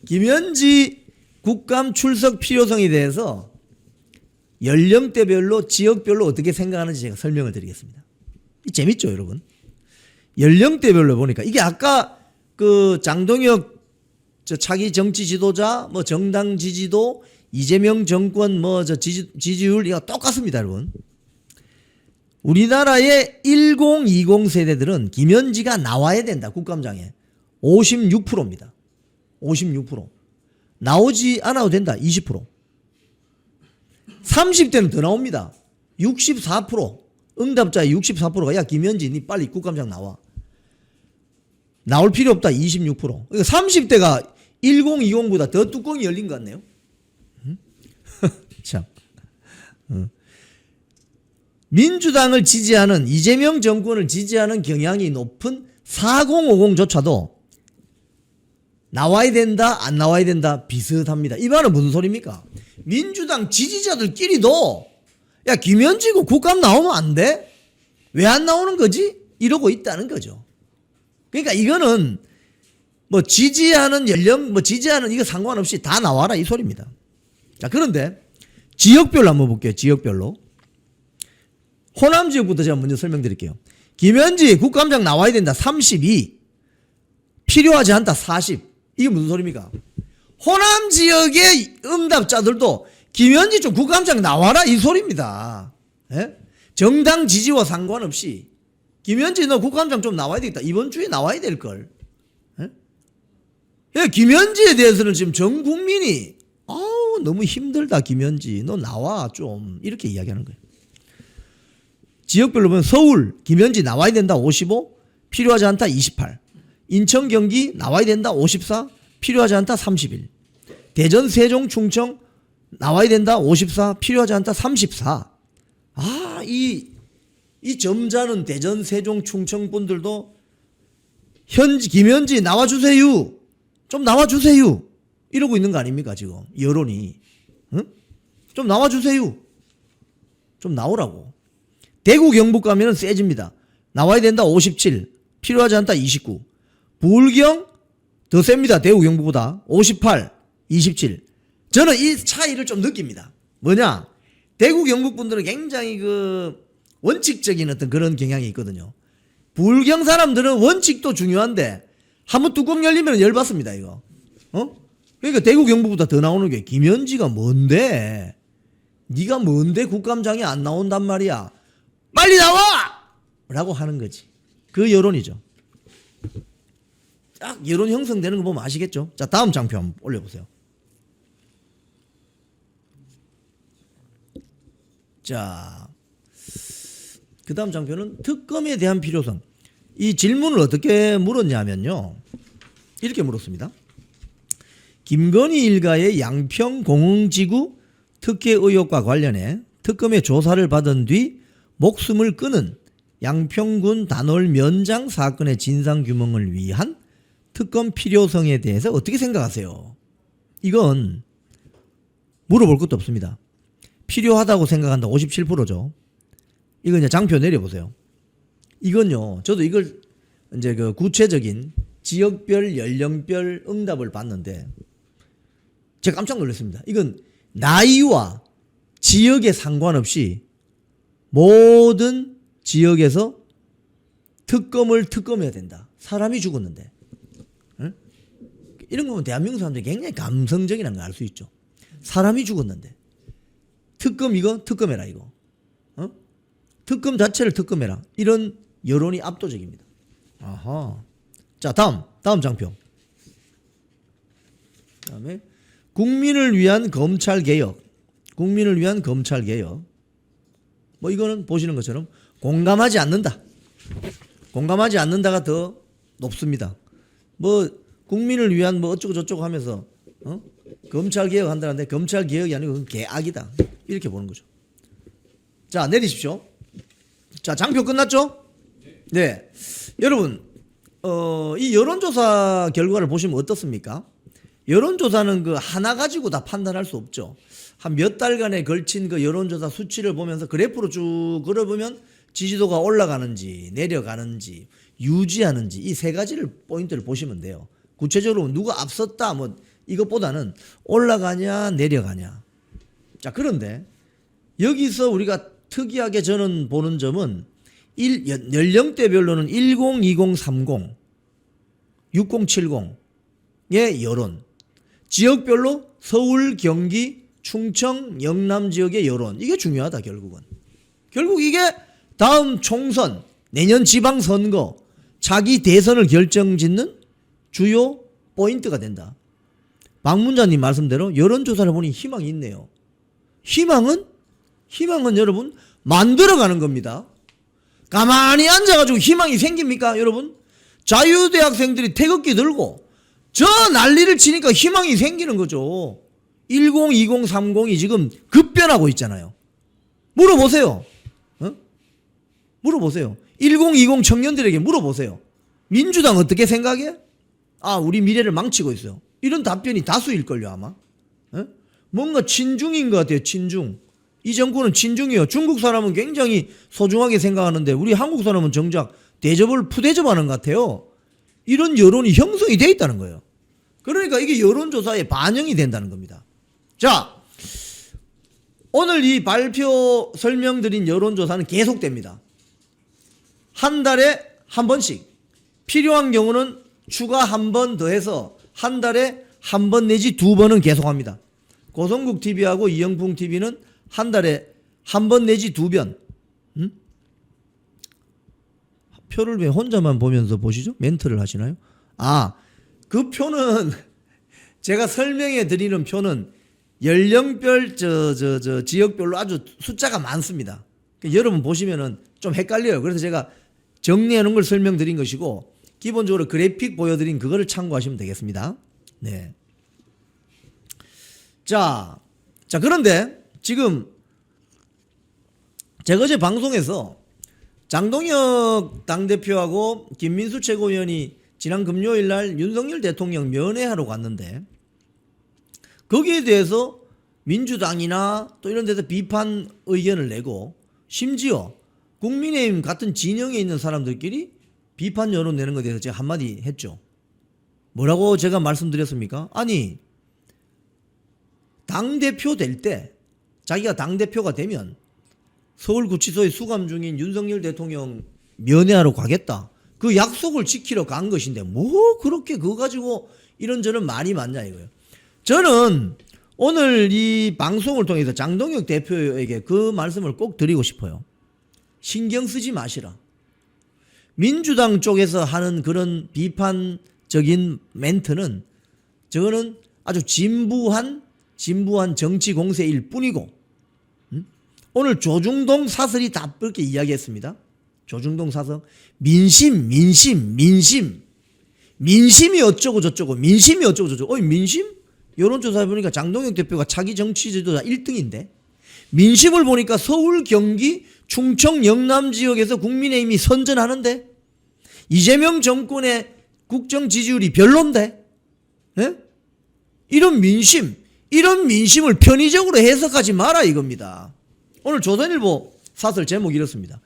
A: 김현지 국감 출석 필요성에 대해서 연령대별로 지역별로 어떻게 생각하는지 제가 설명을 드리겠습니다. 재밌죠 여러분? 연령대별로 보니까 이게 아까 그 장동혁 차기 정치 지도자 뭐 정당 지지도 이재명 정권 뭐 지지율 이거 똑같습니다 여러분. 우리나라의 10, 20 세대들은 김현지가 나와야 된다. 국감장에 56%입니다. 56%. 나오지 않아도 된다. 20%. 30대는 더 나옵니다. 64%. 응답자의 64%가 야 김현지 니 빨리 국감장 나와. 나올 필요 없다. 26%. 그러니까 30대가 10, 20보다 더 뚜껑이 열린 것 같네요. 참. 민주당을 지지하는 이재명 정권을 지지하는 경향이 높은 4050조차도 나와야 된다 안 나와야 된다 비슷합니다. 이 말은 무슨 소리입니까? 민주당 지지자들끼리도 야 김현지고 국감 나오면 안 돼? 왜 안 나오는 거지? 이러고 있다는 거죠. 그러니까 이거는 뭐 지지하는 연령 뭐 지지하는 이거 상관없이 다 나와라 이 소리입니다. 자, 그런데 지역별로 한번 볼게요. 지역별로. 호남 지역부터 제가 먼저 설명드릴게요. 김현지 국감장 나와야 된다 32, 필요하지 않다 40. 이게 무슨 소리입니까? 호남 지역의 응답자들도 김현지 좀 국감장 나와라 이 소리입니다. 예? 정당 지지와 상관없이 김현지 너 국감장 좀 나와야 되겠다. 이번 주에 나와야 될걸. 예? 예, 김현지에 대해서는 지금 전 국민이 너무 힘들다 김현지 너 나와 좀 이렇게 이야기하는 거예요. 지역별로 보면 서울 김현지 나와야 된다 55, 필요하지 않다 28. 인천 경기 나와야 된다 54, 필요하지 않다 31. 대전, 세종, 충청 나와야 된다 54. 필요하지 않다 34. 아, 이 점잖은 대전, 세종, 충청 분들도 김현지 나와주세요. 좀 나와주세요. 이러고 있는 거 아닙니까 지금 여론이. 응? 좀 나와주세요. 좀 나오라고. 대구 경북 가면은 세집니다. 나와야 된다 57. 필요하지 않다 29. 부울경 더 셉니다. 대구 경북보다 58, 27. 저는 이 차이를 좀 느낍니다. 뭐냐? 대구 경북 분들은 굉장히 그 원칙적인 어떤 그런 경향이 있거든요. 부울경 사람들은 원칙도 중요한데 한번 뚜껑 열리면 열받습니다 이거. 그러니까 대구 경북보다 더 나오는 게 김현지가 뭔데? 네가 뭔데 국감장에 안 나온단 말이야. 빨리 나와! 라고 하는 거지. 그 여론이죠. 딱 여론 형성되는 거 보면 아시겠죠? 자, 다음 장표 한번 올려보세요. 자, 그 다음 장표는 특검에 대한 필요성. 이 질문을 어떻게 물었냐면요. 이렇게 물었습니다. 김건희 일가의 양평공흥지구 특혜 의혹과 관련해 특검의 조사를 받은 뒤 목숨을 끊은 양평군 단월 면장 사건의 진상규명을 위한 특검 필요성에 대해서 어떻게 생각하세요? 이건 물어볼 것도 없습니다. 필요하다고 생각한다 57%죠. 이거 이제 장표 내려보세요. 이건요, 저도 이걸 이제 그 구체적인 지역별, 연령별 응답을 봤는데 제가 깜짝 놀랐습니다. 이건 나이와 지역에 상관없이 모든 지역에서 특검해야 된다. 사람이 죽었는데. 응? 이런 거 보면 대한민국 사람들이 굉장히 감성적이라는 걸 알 수 있죠. 사람이 죽었는데. 이거 특검해라 이거. 특검 자체를 특검해라. 이런 여론이 압도적입니다. 아하. 자, 다음 장표. 그다음에 국민을 위한 검찰 개혁. 국민을 위한 검찰 개혁. 뭐 이거는 보시는 것처럼 공감하지 않는다. 공감하지 않는다가 더 높습니다. 뭐 국민을 위한 뭐 어쩌고 저쩌고 하면서 검찰 개혁 한다는데 검찰 개혁이 아니고 그건 개악이다. 이렇게 보는 거죠. 자, 내리십시오. 자, 장표 끝났죠? 네. 여러분, 이 여론조사 결과를 보시면 어떻습니까? 여론조사는 그 하나 가지고 다 판단할 수 없죠. 한 몇 달간에 걸친 그 여론조사 수치를 보면서 그래프로 쭉 그려보면 지지도가 올라가는지 내려가는지 유지하는지 이 세 가지를 포인트를 보시면 돼요. 구체적으로 누가 앞섰다 뭐 이것보다는 올라가냐 내려가냐. 자, 그런데 여기서 우리가 특이하게 저는 보는 점은 연령대별로는 10, 20, 30, 60, 70의 여론, 지역별로 서울, 경기, 충청, 영남 지역의 여론, 이게 중요하다 결국은. 결국 이게 다음 총선, 내년 지방선거, 자기 대선을 결정짓는 주요 포인트가 된다. 박문자님 말씀대로 여론조사를 보니 희망이 있네요. 희망은 여러분 만들어가는 겁니다. 가만히 앉아가지고 희망이 생깁니까 여러분? 자유대학생들이 태극기 들고 저 난리를 치니까 희망이 생기는 거죠. 10, 20, 30이 지금 급변하고 있잖아요. 물어보세요. 물어보세요. 10, 20 청년들에게 물어보세요. 민주당 어떻게 생각해? 아, 우리 미래를 망치고 있어요. 이런 답변이 다수일걸요 아마. 뭔가 친중인 것 같아요. 친중. 이 정권은 친중이에요. 중국 사람은 굉장히 소중하게 생각하는데 우리 한국 사람은 정작 대접을 푸대접하는 것 같아요. 이런 여론이 형성이 돼 있다는 거예요. 그러니까 이게 여론조사에 반영이 된다는 겁니다. 자, 오늘 이 발표 설명드린 여론조사는 계속됩니다. 한 달에 한 번씩, 필요한 경우는 추가 한 번 더해서 한 달에 한 번 내지 두 번은 계속합니다. 고성국 TV하고 이영풍 TV는 한 달에 한 번 내지 두 번. 표를 왜 혼자만 보면서 보시죠? 멘트를 하시나요? 아, 그 표는 제가 설명해 드리는 표는 연령별 지역별로 아주 숫자가 많습니다. 그러니까 여러분 보시면은 좀 헷갈려요. 그래서 제가 정리해 놓은 걸 설명드린 것이고 기본적으로 그래픽 보여드린 그거를 참고하시면 되겠습니다. 네. 자, 그런데 지금 제가 어제 방송에서 장동혁 당대표하고 김민수 최고위원이 지난 금요일 날 윤석열 대통령 면회하러 갔는데 거기에 대해서 민주당이나 또 이런 데서 비판 의견을 내고 심지어 국민의힘 같은 진영에 있는 사람들끼리 비판 여론 내는 것에 대해서 제가 한마디 했죠. 뭐라고 제가 말씀드렸습니까? 아니, 당대표 될 때 자기가 당대표가 되면 서울구치소에 수감 중인 윤석열 대통령 면회하러 가겠다. 그 약속을 지키러 간 것인데 뭐 그렇게 그거 가지고 이런저런 말이 많냐 이거예요. 저는 오늘 이 방송을 통해서 장동혁 대표에게 그 말씀을 꼭 드리고 싶어요. 신경 쓰지 마시라. 민주당 쪽에서 하는 그런 비판적인 멘트는 저거는 아주 진부한 정치 공세일 뿐이고, 오늘 조중동 사설이 다 그렇게 이야기했습니다. 조중동 사설. 민심이 어쩌고 저쩌고, 민심이 어쩌고 저쩌고. 민심? 여론조사 보니까 장동혁 대표가 차기 정치 지도자 1등인데, 민심을 보니까 서울, 경기, 충청, 영남 지역에서 국민의힘이 선전하는데, 이재명 정권의 국정 지지율이 별론데, 예? 이런 민심을 편의적으로 해석하지 마라 이겁니다. 오늘 조선일보 사설 제목 이렇습니다.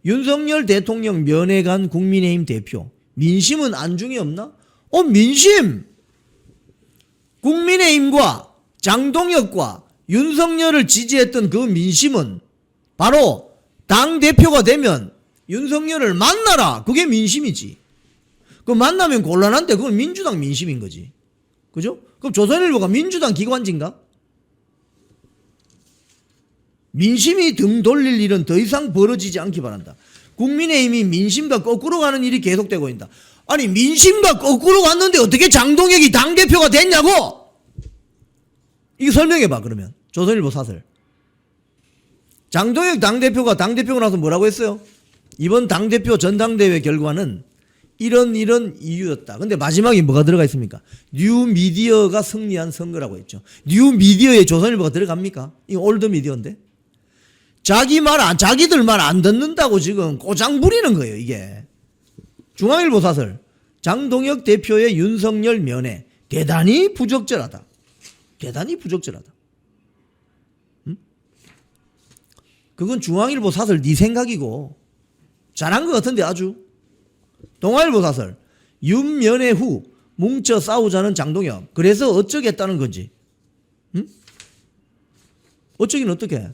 A: 윤석열 대통령 면회 간 국민의힘 대표. 민심은 안중에 없나? 민심! 국민의힘과 장동혁과 윤석열을 지지했던 그 민심은 바로 당대표가 되면 윤석열을 만나라. 그게 민심이지. 그 만나면 곤란한데 그건 민주당 민심인 거지. 그죠? 그럼 조선일보가 민주당 기관지인가? 민심이 등 돌릴 일은 더 이상 벌어지지 않기 바란다. 국민의힘이 민심과 거꾸로 가는 일이 계속되고 있다. 아니, 민심과 거꾸로 갔는데 어떻게 장동혁이 당대표가 됐냐고! 이거 설명해봐, 그러면. 조선일보 사설. 장동혁 당대표가 당대표가 나서 뭐라고 했어요? 이번 당대표 전당대회 결과는 이런 이유였다. 근데 마지막에 뭐가 들어가 있습니까? 뉴미디어가 승리한 선거라고 했죠. 뉴미디어에 조선일보가 들어갑니까? 이거 올드미디어인데. 자기들 말 안 듣는다고 지금 꼬장 부리는 거예요, 이게. 중앙일보 사설. 장동혁 대표의 윤석열 면회. 대단히 부적절하다. 대단히 부적절하다. 응? 그건 중앙일보 사설 네 생각이고 잘한 것 같은데 아주. 동아일보 사설. 윤면회 후 뭉쳐 싸우자는 장동혁. 그래서 어쩌겠다는 건지. 응? 어쩌긴 어떻게.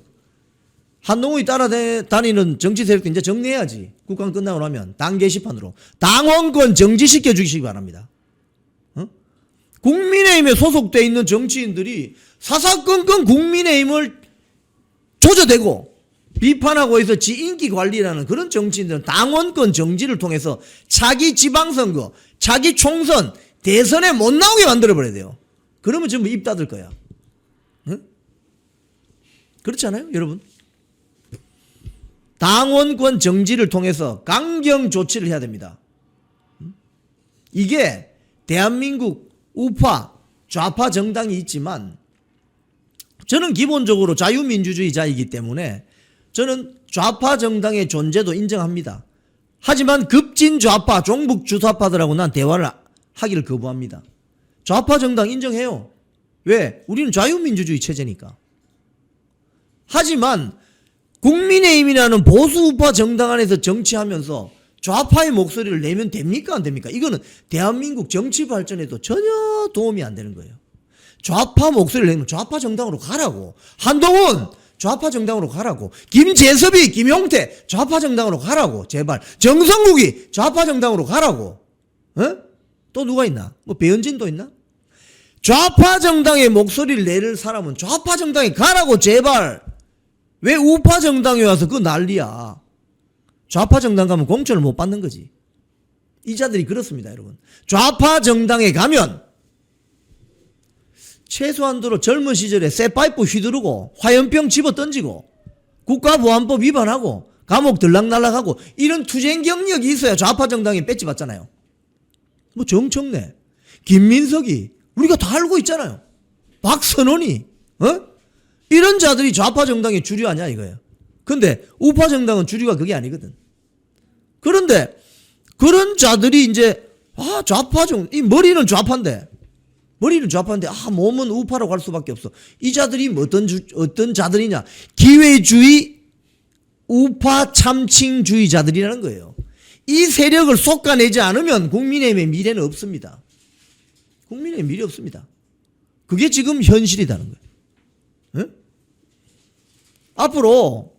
A: 한동훈이 따라다니는 정치 세력도 이제 정리해야지. 국감 끝나고 나면 당 게시판으로 당원권 정지시켜 주시기 바랍니다. 국민의힘에 소속돼 있는 정치인들이 사사건건 국민의힘을 조져대고 비판하고 해서 지 인기 관리라는 그런 정치인들은 당원권 정지를 통해서 자기 지방선거, 자기 총선, 대선에 못 나오게 만들어버려야 돼요. 그러면 전부 입 닫을 거야. 응? 그렇지 않아요, 여러분? 당원권 정지를 통해서 강경 조치를 해야 됩니다. 이게 대한민국 우파, 좌파 정당이 있지만 저는 기본적으로 자유민주주의자이기 때문에 저는 좌파 정당의 존재도 인정합니다. 하지만 급진 좌파, 종북 주사파들하고 난 대화를 하기를 거부합니다. 좌파 정당 인정해요. 왜? 우리는 자유민주주의 체제니까. 하지만 국민의힘이라는 보수우파 정당 안에서 정치하면서 좌파의 목소리를 내면 됩니까? 안 됩니까? 이거는 대한민국 정치 발전에도 전혀 도움이 안 되는 거예요. 좌파 목소리를 내면 좌파 정당으로 가라고. 한동훈 좌파 정당으로 가라고. 김재섭이, 김용태 좌파 정당으로 가라고. 제발. 정성국이 좌파 정당으로 가라고. 또 누가 있나? 뭐 배현진도 있나? 좌파 정당의 목소리를 내릴 사람은 좌파 정당에 가라고 제발. 왜 우파 정당에 와서 그 난리야. 좌파 정당 가면 공천을 못 받는 거지. 이 자들이 그렇습니다, 여러분. 좌파 정당에 가면 최소한도로 젊은 시절에 쇠파이프 휘두르고 화염병 집어 던지고 국가보안법 위반하고 감옥 들락날락하고 이런 투쟁 경력이 있어야 좌파 정당에 배지 받잖아요. 뭐 정청래, 김민석이 우리가 다 알고 있잖아요. 박선원이 이런 자들이 좌파 정당의 주류 아니야 이거예요. 근데 우파 정당은 주류가 그게 아니거든. 그런데 그런 자들이 이제 좌파 이 머리는 좌파인데 몸은 우파로 갈 수밖에 없어. 이 자들이 어떤 자들이냐? 기회주의 우파 참칭주의자들이라는 거예요. 이 세력을 솎아내지 않으면 국민의힘의 미래는 없습니다. 국민의힘 미래 없습니다. 그게 지금 현실이라는 거예요. 앞으로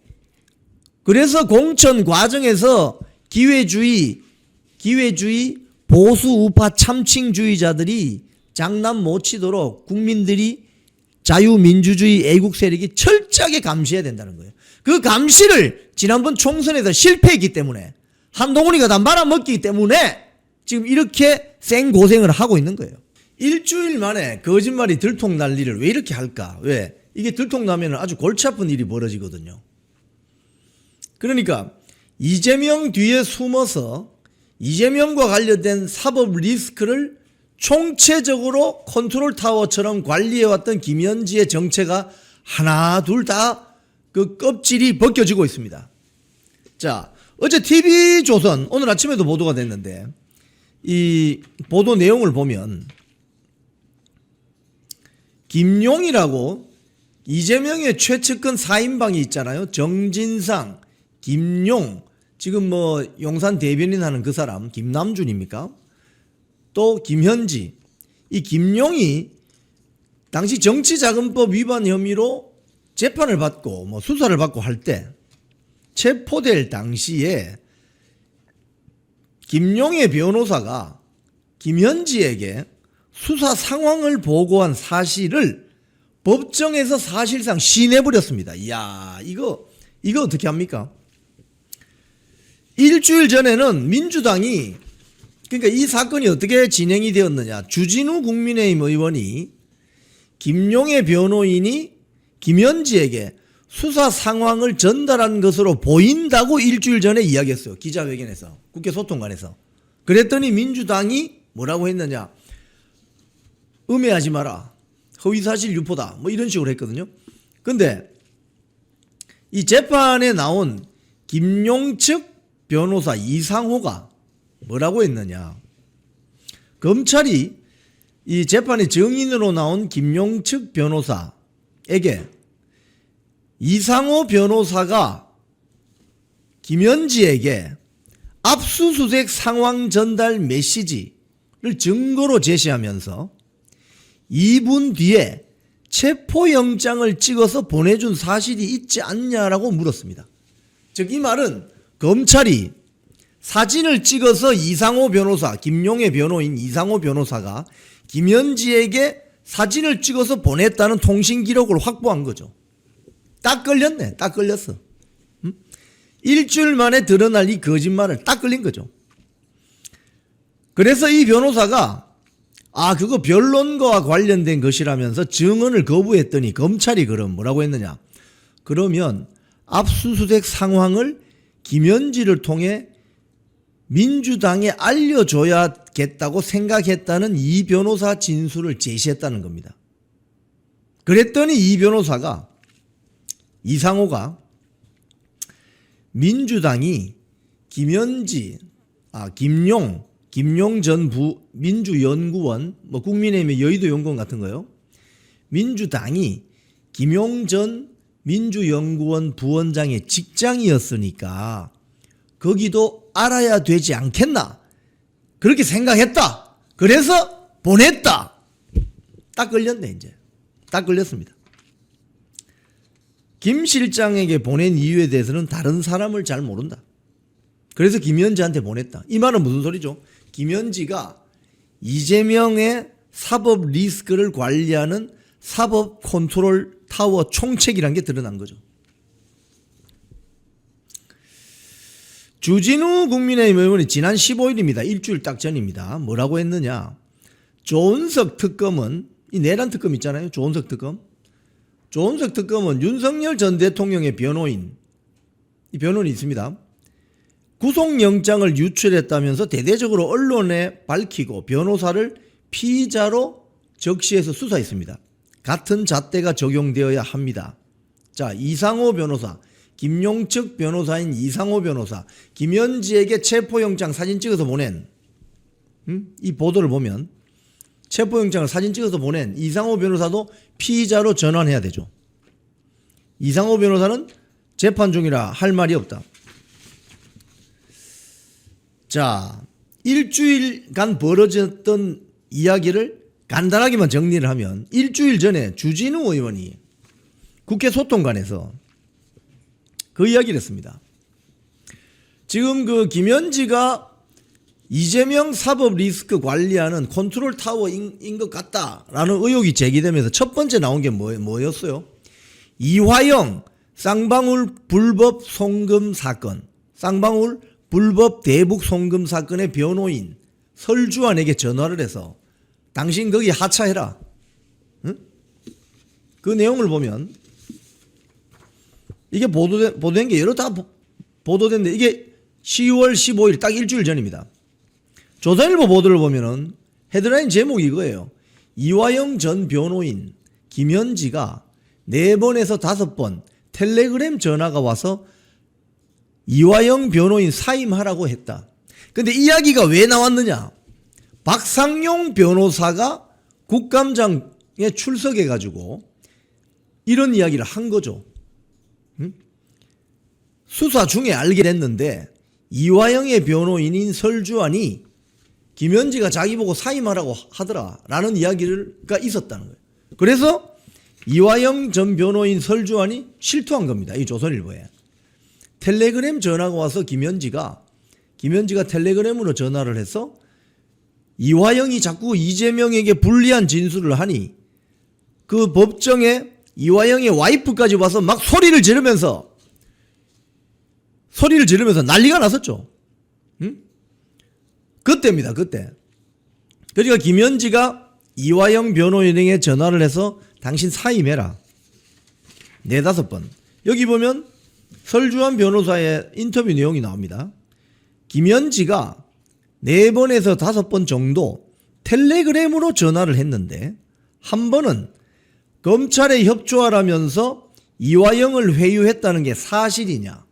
A: 그래서 공천 과정에서 기회주의 보수 우파 참칭주의자들이 장난 못 치도록 국민들이 자유민주주의 애국 세력이 철저하게 감시해야 된다는 거예요. 그 감시를 지난번 총선에서 실패했기 때문에 한동훈이가 다 말아먹기 때문에 지금 이렇게 생고생을 하고 있는 거예요. 일주일 만에 거짓말이 들통날 일을 왜 이렇게 할까? 왜? 이게 들통나면 아주 골치 아픈 일이 벌어지거든요. 그러니까 이재명 뒤에 숨어서 이재명과 관련된 사법 리스크를 총체적으로 컨트롤 타워처럼 관리해왔던 김현지의 정체가 하나 둘 다 그 껍질이 벗겨지고 있습니다. 자, 어제 TV조선 오늘 아침에도 보도가 됐는데 이 보도 내용을 보면 김용이라고 이재명의 최측근 4인방이 있잖아요. 정진상, 김용, 지금 뭐 용산 대변인 하는 그 사람 김남준입니까? 또 김현지. 이 김용이 당시 정치자금법 위반 혐의로 재판을 받고 뭐 수사를 받고 할 때 체포될 당시에 김용의 변호사가 김현지에게 수사 상황을 보고한 사실을 법정에서 사실상 시인해버렸습니다. 이야, 이거 어떻게 합니까? 일주일 전에는 민주당이, 그러니까 이 사건이 어떻게 진행이 되었느냐. 주진우 국민의힘 의원이 김용의 변호인이 김현지에게 수사 상황을 전달한 것으로 보인다고 일주일 전에 이야기했어요. 기자회견에서, 국회 소통관에서. 그랬더니 민주당이 뭐라고 했느냐. 음해하지 마라. 허위사실 유포다. 뭐 이런 식으로 했거든요. 근데 이 재판에 나온 김용 측 변호사 이상호가 뭐라고 했느냐. 검찰이 이 재판의 증인으로 나온 김용 측 변호사에게 이상호 변호사가 김현지에게 압수수색 상황 전달 메시지를 증거로 제시하면서 2분 뒤에 체포영장을 찍어서 보내준 사실이 있지 않냐라고 물었습니다. 즉 이 말은 검찰이 사진을 찍어서 이상호 변호사, 김용의 변호인 이상호 변호사가 김현지에게 사진을 찍어서 보냈다는 통신 기록을 확보한 거죠. 딱 걸렸네. 딱 걸렸어. 일주일 만에 드러날 이 거짓말을 딱 걸린 거죠. 그래서 이 변호사가 그거 변론과 관련된 것이라면서 증언을 거부했더니 검찰이 그럼 뭐라고 했느냐. 그러면 압수수색 상황을 김현지를 통해 민주당에 알려줘야겠다고 생각했다는 이 변호사 진술을 제시했다는 겁니다. 그랬더니 이 변호사가 이상호가 민주당이 김현지, 김용 전 민주연구원, 뭐 국민의힘의 여의도 연구원 같은 거요. 민주당이 김용 전 민주연구원 부원장의 직장이었으니까 거기도 알아야 되지 않겠나? 그렇게 생각했다. 그래서 보냈다. 딱 걸렸네, 이제. 딱 걸렸습니다. 김 실장에게 보낸 이유에 대해서는 다른 사람을 잘 모른다. 그래서 김현지한테 보냈다. 이 말은 무슨 소리죠? 김현지가 이재명의 사법 리스크를 관리하는 사법 컨트롤 타워 총책이라는 게 드러난 거죠. 주진우 국민의힘 의원이 지난 15일입니다. 일주일 딱 전입니다. 뭐라고 했느냐. 조은석 특검은, 이 내란 특검 있잖아요. 조은석 특검. 조은석 특검은 윤석열 전 대통령의 변호인, 이 변호인이 있습니다. 구속영장을 유출했다면서 대대적으로 언론에 밝히고 변호사를 피의자로 적시해서 수사했습니다. 같은 잣대가 적용되어야 합니다. 자, 이상호 변호사, 김용측 변호사인 이상호 변호사, 김현지에게 체포영장 사진 찍어서 보낸 이 보도를 보면 체포영장을 사진 찍어서 보낸 이상호 변호사도 피의자로 전환해야 되죠. 이상호 변호사는 재판 중이라 할 말이 없다. 자, 일주일간 벌어졌던 이야기를 간단하게만 정리를 하면 일주일 전에 주진우 의원이 국회 소통관에서 그 이야기를 했습니다. 지금 그 김현지가 이재명 사법 리스크 관리하는 컨트롤 타워인 것 같다라는 의혹이 제기되면서 첫 번째 나온 게 뭐였어요? 이화영 쌍방울 불법 송금 사건, 쌍방울 불법 대북 송금 사건의 변호인 설주환에게 전화를 해서 당신 거기 하차해라. 응? 그 내용을 보면 이게 보도된 게 여러 다 보도됐는데 이게 10월 15일 딱 일주일 전입니다. 조선일보 보도를 보면은 헤드라인 제목이 이거예요. 이화영 전 변호인 김현지가 4번에서 5번 텔레그램 전화가 와서 이화영 변호인 사임하라고 했다. 근데 이야기가 왜 나왔느냐? 박상용 변호사가 국감장에 출석해가지고 이런 이야기를 한 거죠. 수사 중에 알게 됐는데 이화영의 변호인인 설주환이 김현지가 자기 보고 사임하라고 하더라 라는 이야기가 있었다는 거예요. 그래서 이화영 전 변호인 설주환이 실토한 겁니다. 이 조선일보에. 텔레그램 전화가 와서 김현지가 텔레그램으로 전화를 해서 이화영이 자꾸 이재명에게 불리한 진술을 하니 그 법정에 이화영의 와이프까지 와서 막 소리를 지르면서 난리가 났었죠. 응? 그때입니다. 그때. 그러니까 김현지가 이화영 변호인에게 전화를 해서 당신 사임해라. 4-5번. 여기 보면 설주환 변호사의 인터뷰 내용이 나옵니다. 김현지가 4번에서 5번 정도 텔레그램으로 전화를 했는데 한 번은 검찰에 협조하라면서 이화영을 회유했다는 게 사실이냐?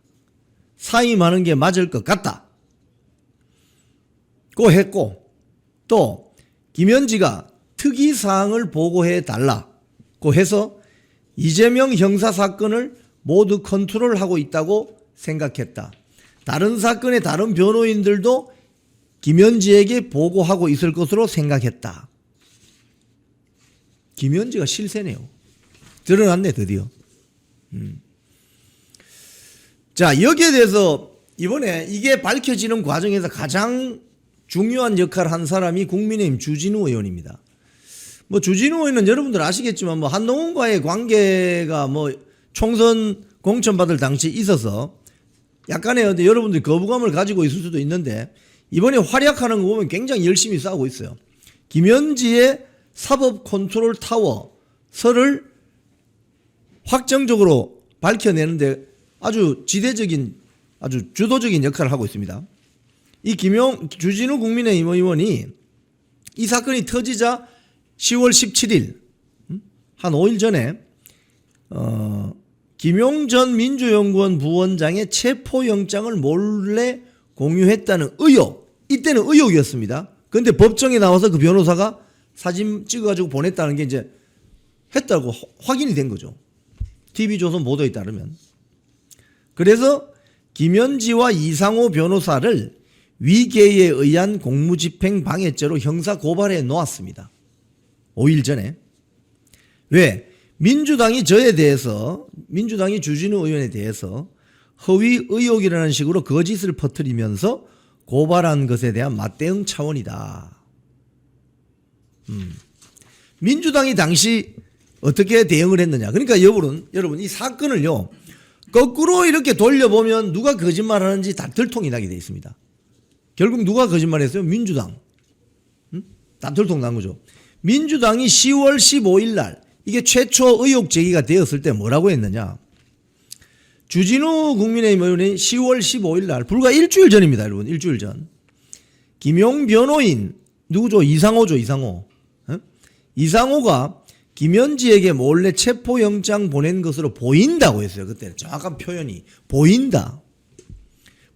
A: 사임하는 게 맞을 것 같다. 고 했고 또 김현지가 특이사항을 보고해 달라고 해서 이재명 형사사건을 모두 컨트롤하고 있다고 생각했다. 다른 사건의 다른 변호인들도 김현지에게 보고하고 있을 것으로 생각했다. 김현지가 실세네요. 드러났네 드디어. 자, 여기에 대해서 이번에 이게 밝혀지는 과정에서 가장 중요한 역할을 한 사람이 국민의힘 주진우 의원입니다. 뭐 주진우 의원은 여러분들 아시겠지만 뭐 한동훈과의 관계가 뭐 총선 공천받을 당시에 있어서 약간의 여러분들이 거부감을 가지고 있을 수도 있는데 이번에 활약하는 거 보면 굉장히 열심히 싸우고 있어요. 김현지의 사법 컨트롤 타워설을 확정적으로 밝혀내는데 아주 지대적인 아주 주도적인 역할을 하고 있습니다. 이 주진우 국민의힘 의원이 이 사건이 터지자 10월 17일 한 5일 전에 김용전 민주연구원 부원장의 체포영장을 몰래 공유했다는 의혹, 이때는 의혹이었습니다. 그런데 법정에 나와서 그 변호사가 사진 찍어가지고 보냈다는 게 이제 했다고 확인이 된 거죠. TV조선 보도에 따르면. 그래서 김현지와 이상호 변호사를 위계에 의한 공무집행 방해죄로 형사 고발해 놓았습니다. 5일 전에. 왜? 민주당이 민주당이 주진우 의원에 대해서 허위 의혹이라는 식으로 거짓을 퍼뜨리면서 고발한 것에 대한 맞대응 차원이다. 민주당이 당시 어떻게 대응을 했느냐. 그러니까 여러분 이 사건을요. 거꾸로 이렇게 돌려보면 누가 거짓말하는지 다 들통이 나게 돼 있습니다. 결국 누가 거짓말했어요? 민주당. 다 들통 난 거죠. 민주당이 10월 15일 날 이게 최초 의혹 제기가 되었을 때 뭐라고 했느냐. 주진우 국민의힘 의원이 10월 15일 날 불과 일주일 전입니다. 여러분 일주일 전. 김용 변호인 누구죠? 이상호죠. 이상호. 이상호가 김현지에게 몰래 체포영장 보낸 것으로 보인다고 했어요. 그때는 정확한 표현이 보인다.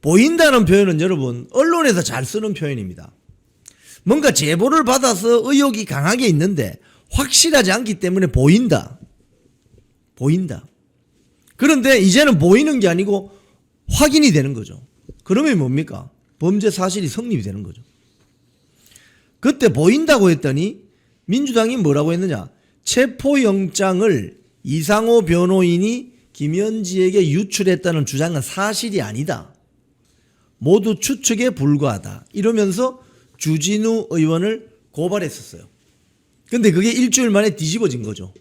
A: 보인다는 표현은 여러분 언론에서 잘 쓰는 표현입니다. 뭔가 제보를 받아서 의혹이 강하게 있는데 확실하지 않기 때문에 보인다. 보인다. 그런데 이제는 보이는 게 아니고 확인이 되는 거죠. 그러면 뭡니까? 범죄 사실이 성립이 되는 거죠. 그때 보인다고 했더니 민주당이 뭐라고 했느냐? 체포영장을 이상호 변호인이 김현지에게 유출했다는 주장은 사실이 아니다. 모두 추측에 불과하다. 이러면서 주진우 의원을 고발했었어요. 근데 그게 일주일 만에 뒤집어진 거죠.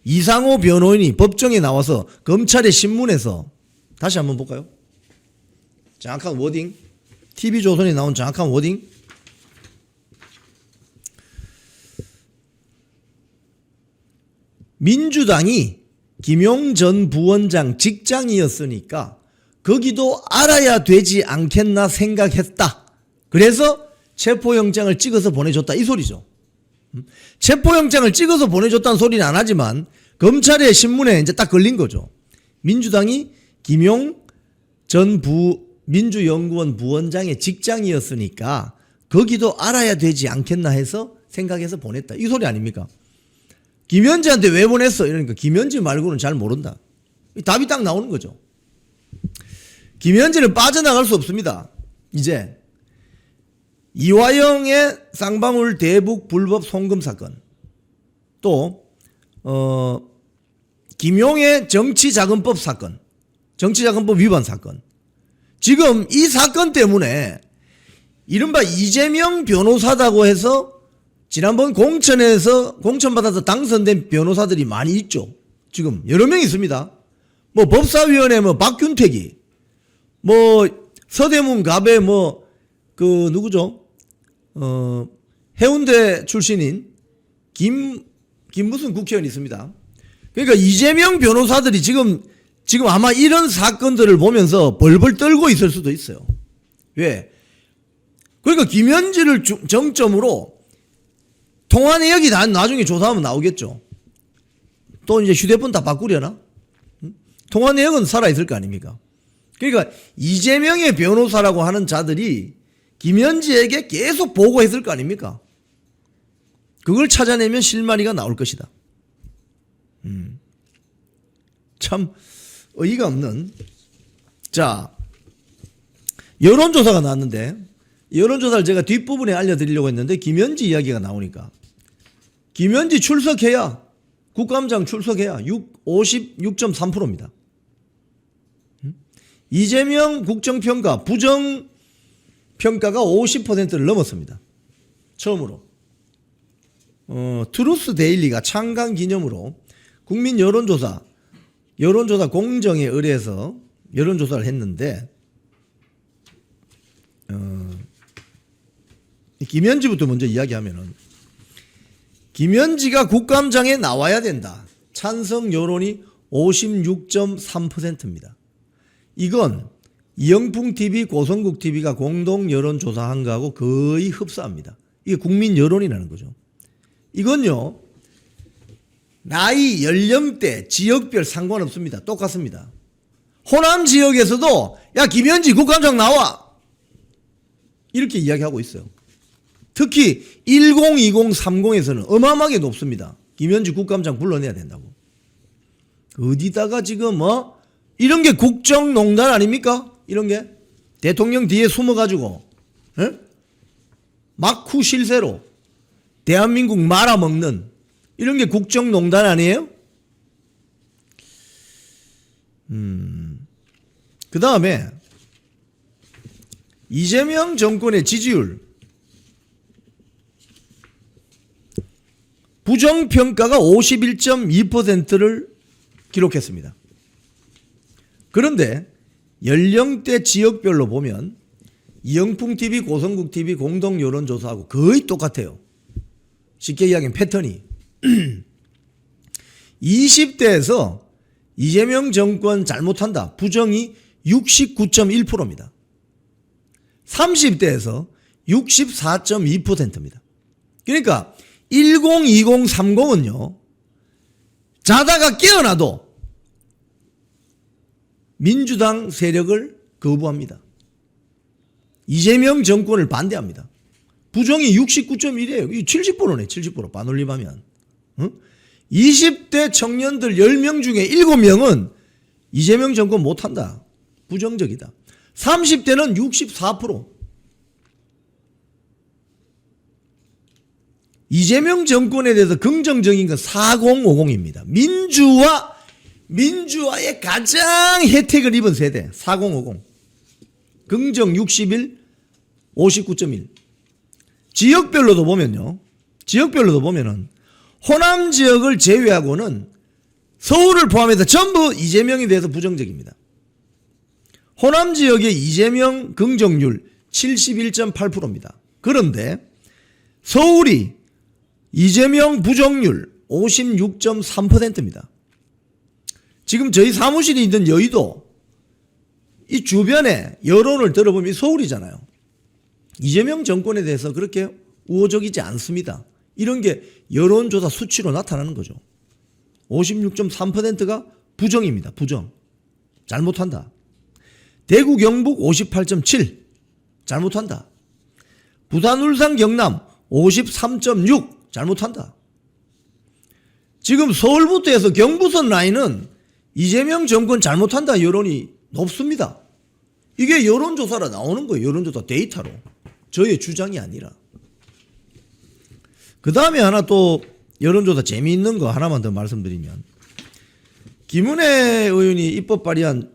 A: 이상호 변호인이 법정에 나와서 검찰의 신문에서 다시 한번 볼까요? 정확한 워딩. TV조선에 나온 정확한 워딩. 민주당이 김용 전 부원장 직장이었으니까 거기도 알아야 되지 않겠나 생각했다. 그래서 체포영장을 찍어서 보내줬다. 이 소리죠. 체포영장을 찍어서 보내줬다는 소리는 안 하지만 검찰의 신문에 이제 딱 걸린 거죠. 민주당이 김용 전 민주연구원 부원장의 직장이었으니까 거기도 알아야 되지 않겠나 해서 생각해서 보냈다. 이 소리 아닙니까? 김현지한테 왜 보냈어? 이러니까 김현지 말고는 잘 모른다. 답이 딱 나오는 거죠. 김현지는 빠져나갈 수 없습니다. 이제 이화영의 쌍방울 대북 불법 송금 사건, 또 김용의 정치자금법 사건, 정치자금법 위반 사건. 지금 이 사건 때문에 이른바 이재명 변호사다고 해서 지난번 공천에서 공천받아서 당선된 변호사들이 많이 있죠. 지금 여러 명 있습니다. 뭐 법사위원회 뭐 박균택이, 뭐 서대문 갑의 뭐 그 누구죠? 해운대 출신인 김 무슨 국회의원이 있습니다. 그러니까 이재명 변호사들이 지금 아마 이런 사건들을 보면서 벌벌 떨고 있을 수도 있어요. 왜? 그러니까 김현지를 정점으로 통화 내역이 나중에 조사하면 나오겠죠. 또 이제 휴대폰 다 바꾸려나? 통화 내역은 살아있을 거 아닙니까? 그러니까 이재명의 변호사라고 하는 자들이 김현지에게 계속 보고했을 거 아닙니까? 그걸 찾아내면 실마리가 나올 것이다. 참 어이가 없는. 자, 여론조사가 나왔는데 여론조사를 제가 뒷부분에 알려드리려고 했는데 김현지 이야기가 나오니까 김현지 출석해야, 국감장 출석해야 56.3%입니다. 이재명 국정평가 부정평가가 50%를 넘었습니다. 처음으로 트루스 데일리가 창간 기념으로 국민 여론조사 공정에 의뢰해서 여론조사를 했는데 김현지부터 먼저 이야기하면은 김현지가 국감장에 나와야 된다. 찬성 여론이 56.3%입니다. 이건 이영풍TV, 고성국TV가 공동 여론조사한 거하고 거의 흡사합니다. 이게 국민 여론이라는 거죠. 이건요, 나이, 연령대, 지역별 상관없습니다. 똑같습니다. 호남 지역에서도 야 김현지 국감장 나와! 이렇게 이야기하고 있어요. 특히 1020, 30에서는 어마어마하게 높습니다. 김현지 국감장 불러내야 된다고. 어디다가 지금 이런 게 국정농단 아닙니까? 이런 게 대통령 뒤에 숨어가지고 막후 실세로 대한민국 말아먹는 이런 게 국정농단 아니에요? 그 다음에 이재명 정권의 지지율, 부정평가가 51.2%를 기록했습니다. 그런데 연령대 지역별로 보면 이영풍TV, 고성국TV 공동 여론조사하고 거의 똑같아요. 쉽게 이야기하면 패턴이 20대에서 이재명 정권 잘못한다, 부정이 69.1%입니다. 30대에서 64.2%입니다. 그러니까 102030은요. 자다가 깨어나도 민주당 세력을 거부합니다. 이재명 정권을 반대합니다. 부정이 69.1이에요. 70%네. 70% 반올림하면. 20대 청년들 10명 중에 7명은 이재명 정권 못한다. 부정적이다. 30대는 64%. 이재명 정권에 대해서 긍정적인 건 4050입니다. 민주화의 가장 혜택을 입은 세대 4050. 긍정 61, 59.1. 지역별로도 보면요. 지역별로도 보면은 호남 지역을 제외하고는 서울을 포함해서 전부 이재명에 대해서 부정적입니다. 호남 지역의 이재명 긍정률 71.8%입니다. 그런데 서울이 이재명 부정률 56.3%입니다. 지금 저희 사무실이 있는 여의도 이 주변에 여론을 들어보면 서울이잖아요. 이재명 정권에 대해서 그렇게 우호적이지 않습니다. 이런 게 여론조사 수치로 나타나는 거죠. 56.3%가 부정입니다. 부정. 잘못한다. 대구 경북 58.7 잘못한다. 부산 울산 경남 53.6 잘못한다. 지금 서울부터 해서 경부선 라인은 이재명 정권 잘못한다 여론이 높습니다. 이게 여론조사로 나오는 거예요. 여론조사 데이터로. 저의 주장이 아니라. 그 다음에 하나 또 여론조사 재미있는 거 하나만 더 말씀드리면 김은혜 의원이 입법 발의한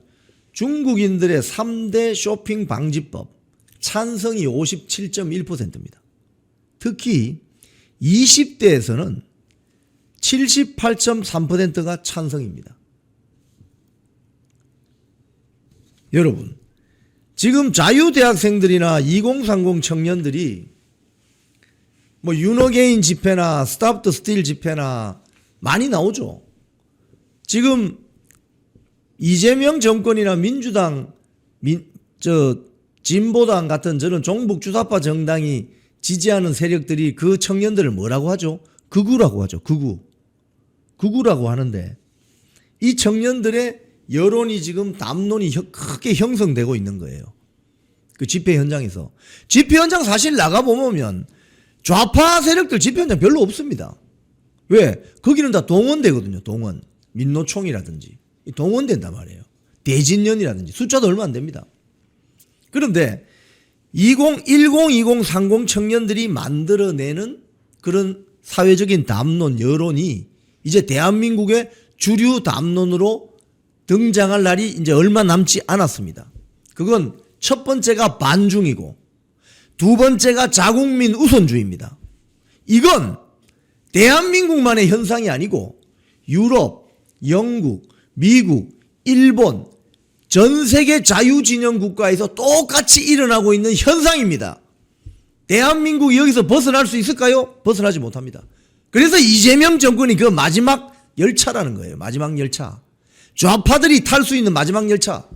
A: 중국인들의 3대 쇼핑 방지법 찬성이 57.1%입니다. 특히 20대에서는 78.3%가 찬성입니다. 여러분, 지금 자유대학생들이나 2030 청년들이 뭐 유노게인 집회나 스탑 더 스틸 집회나 많이 나오죠. 지금 이재명 정권이나 민주당, 진보당 같은 저는 종북 주사파 정당이 지지하는 세력들이 그 청년들을 뭐라고 하죠? 극우라고 하죠. 극우라고 하는데 이 청년들의 여론이 지금 담론이 크게 형성되고 있는 거예요. 그 집회 현장에서. 집회 현장 사실 나가보면 좌파 세력들 집회 현장 별로 없습니다. 왜? 거기는 다 동원되거든요. 동원. 민노총이라든지. 동원된단 말이에요. 대진련이라든지. 숫자도 얼마 안 됩니다. 그런데 1020 청년들이 만들어내는 그런 사회적인 담론, 여론이 이제 대한민국의 주류 담론으로 등장할 날이 이제 얼마 남지 않았습니다. 그건 첫 번째가 반중이고 두 번째가 자국민 우선주의입니다. 이건 대한민국만의 현상이 아니고 유럽, 영국, 미국, 일본 전 세계 자유진영 국가에서 똑같이 일어나고 있는 현상입니다. 대한민국이 여기서 벗어날 수 있을까요? 벗어나지 못합니다. 그래서 이재명 정권이 그 마지막 열차라는 거예요. 마지막 열차. 좌파들이 탈 수 있는 마지막 열차.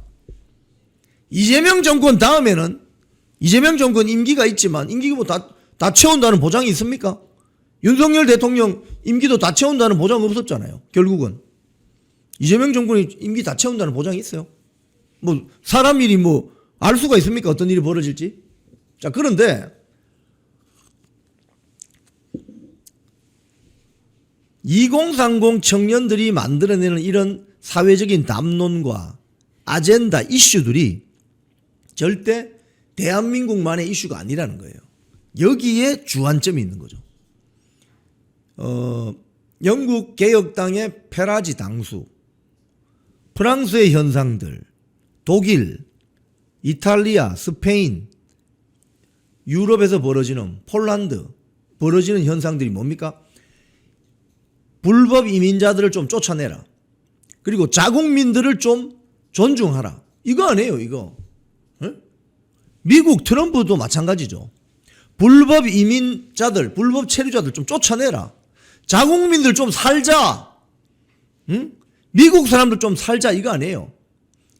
A: 이재명 정권 다음에는 이재명 정권 임기가 있지만 임기가 뭐 다 채운다는 보장이 있습니까? 윤석열 대통령 임기도 다 채운다는 보장 없었잖아요. 결국은. 이재명 정권이 임기 다 채운다는 보장이 있어요. 뭐 사람 일이 뭐 알 수가 있습니까? 어떤 일이 벌어질지. 자, 그런데 2030 청년들이 만들어내는 이런 사회적인 담론과 아젠다 이슈들이 절대 대한민국만의 이슈가 아니라는 거예요. 여기에 주안점이 있는 거죠. 영국 개혁당의 페라지 당수, 프랑스의 현상들, 독일, 이탈리아, 스페인, 유럽에서 벌어지는 폴란드 벌어지는 현상들이 뭡니까? 불법 이민자들을 좀 쫓아내라. 그리고 자국민들을 좀 존중하라. 이거 아니에요, 이거. 에? 미국 트럼프도 마찬가지죠. 불법 이민자들, 불법 체류자들 좀 쫓아내라. 자국민들 좀 살자. 응? 미국 사람들 좀 살자. 이거 아니에요.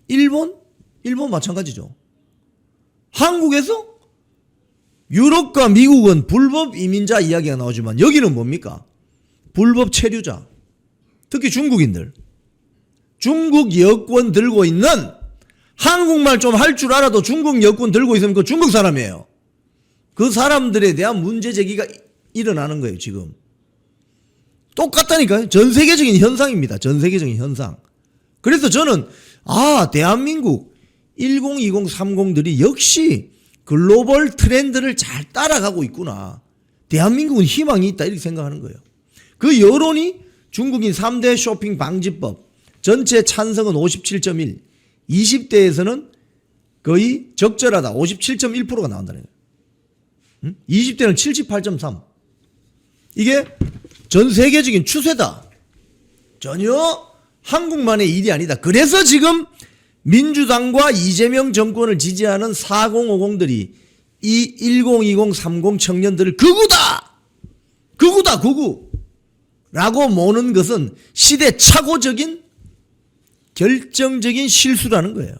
A: 일본 마찬가지죠. 한국에서 유럽과 미국은 불법 이민자 이야기가 나오지만 여기는 뭡니까? 불법 체류자. 특히 중국인들. 중국 여권 들고 있는, 한국말 좀 할 줄 알아도 중국 여권 들고 있으면 그 중국 사람이에요. 그 사람들에 대한 문제 제기가 일어나는 거예요, 지금. 똑같다니까요. 전 세계적인 현상입니다. 전 세계적인 현상. 그래서 저는 대한민국 1020, 30들이 역시 글로벌 트렌드를 잘 따라가고 있구나. 대한민국은 희망이 있다 이렇게 생각하는 거예요. 그 여론이 중국인 3대 쇼핑 방지법 전체 찬성은 57.1, 20대에서는 거의 적절하다 57.1%가 나온다는 거예요. 20대는 78.3. 이게 전 세계적인 추세다. 전혀 한국만의 일이 아니다. 그래서 지금 민주당과 이재명 정권을 지지하는 4050들이 이 1020, 30 청년들을 극우다 라고 모는 것은 시대착오적인 결정적인 실수라는 거예요.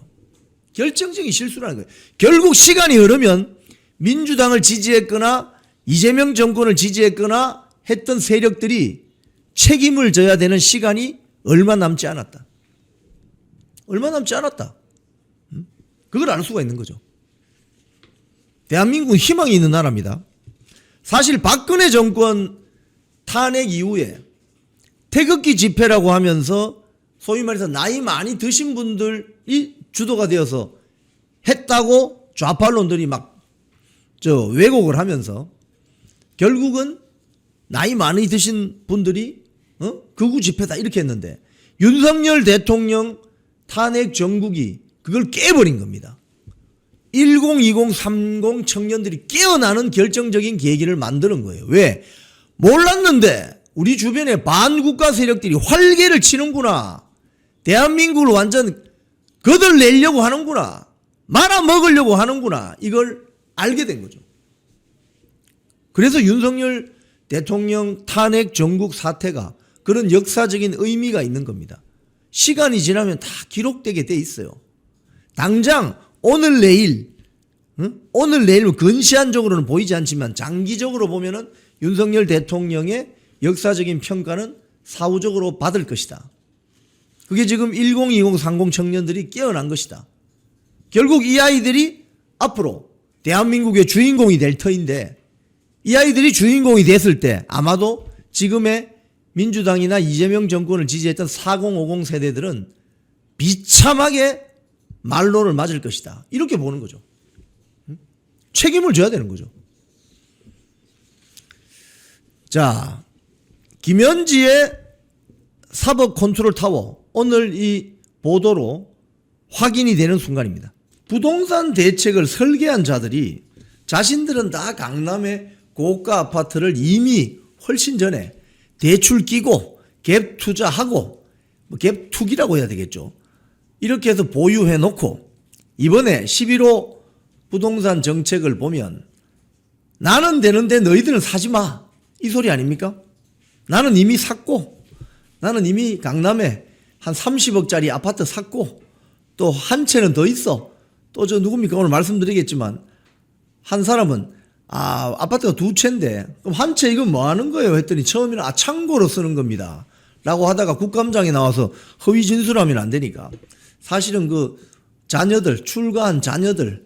A: 결정적인 실수라는 거예요. 결국 시간이 흐르면 민주당을 지지했거나 이재명 정권을 지지했거나 했던 세력들이 책임을 져야 되는 시간이 얼마 남지 않았다. 얼마 남지 않았다. 그걸 알 수가 있는 거죠. 대한민국은 희망이 있는 나라입니다. 사실 박근혜 정권 탄핵 이후에 태극기 집회라고 하면서 소위 말해서 나이 많이 드신 분들이 주도가 되어서 했다고 좌파론들이 막 왜곡을 하면서 결국은 나이 많이 드신 분들이 극우 집회다 이렇게 했는데 윤석열 대통령 탄핵 정국이 그걸 깨버린 겁니다. 1020, 30 청년들이 깨어나는 결정적인 계기를 만드는 거예요. 왜? 몰랐는데 우리 주변에 반국가 세력들이 활개를 치는구나. 대한민국을 완전 거들내려고 하는구나. 말아먹으려고 하는구나. 이걸 알게 된 거죠. 그래서 윤석열 대통령 탄핵 정국 사태가 그런 역사적인 의미가 있는 겁니다. 시간이 지나면 다 기록되게 돼 있어요. 당장 오늘 내일 근시안적으로는 보이지 않지만 장기적으로 보면은 윤석열 대통령의 역사적인 평가는 사후적으로 받을 것이다. 그게 지금 1020, 30 청년들이 깨어난 것이다. 결국 이 아이들이 앞으로 대한민국의 주인공이 될 터인데 이 아이들이 주인공이 됐을 때 아마도 지금의 민주당이나 이재명 정권을 지지했던 4050 세대들은 비참하게 말로를 맞을 것이다. 이렇게 보는 거죠. 책임을 져야 되는 거죠. 자, 김현지의 사법 컨트롤 타워 오늘 이 보도로 확인이 되는 순간입니다. 부동산 대책을 설계한 자들이 자신들은 다 강남의 고가 아파트를 이미 훨씬 전에 대출 끼고 갭 투자하고 갭 투기라고 해야 되겠죠. 이렇게 해서 보유해 놓고 이번에 11호 부동산 정책을 보면 나는 되는데 너희들은 사지 마. 이 소리 아닙니까? 나는 이미 샀고 나는 이미 강남에 한 30억짜리 아파트 샀고 또 한 채는 더 있어. 또 저 누굽니까? 오늘 말씀드리겠지만 한 사람은 아파트가 두 채인데 그럼 한 채 이건 뭐 하는 거예요? 했더니 처음에는 창고로 쓰는 겁니다. 라고 하다가 국감장에 나와서 허위 진술하면 안 되니까 사실은 그 자녀들 출가한 자녀들이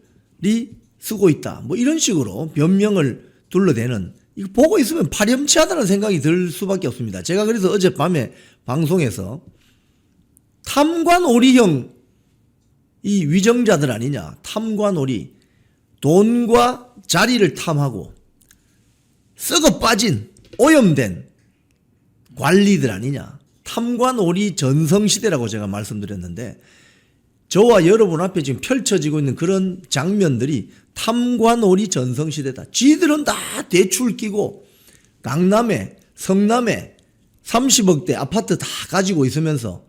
A: 쓰고 있다. 뭐 이런 식으로 변명을 둘러대는 이거 보고 있으면 파렴치하다는 생각이 들 수밖에 없습니다. 제가 그래서 어젯밤에 방송에서 탐관오리형 이 위정자들 아니냐. 탐관오리. 돈과 자리를 탐하고 썩어 빠진 오염된 관리들 아니냐. 탐관오리 전성시대라고 제가 말씀드렸는데 저와 여러분 앞에 지금 펼쳐지고 있는 그런 장면들이 탐관오리 전성시대다. 지들은 다 대출 끼고 강남에 성남에 30억대 아파트 다 가지고 있으면서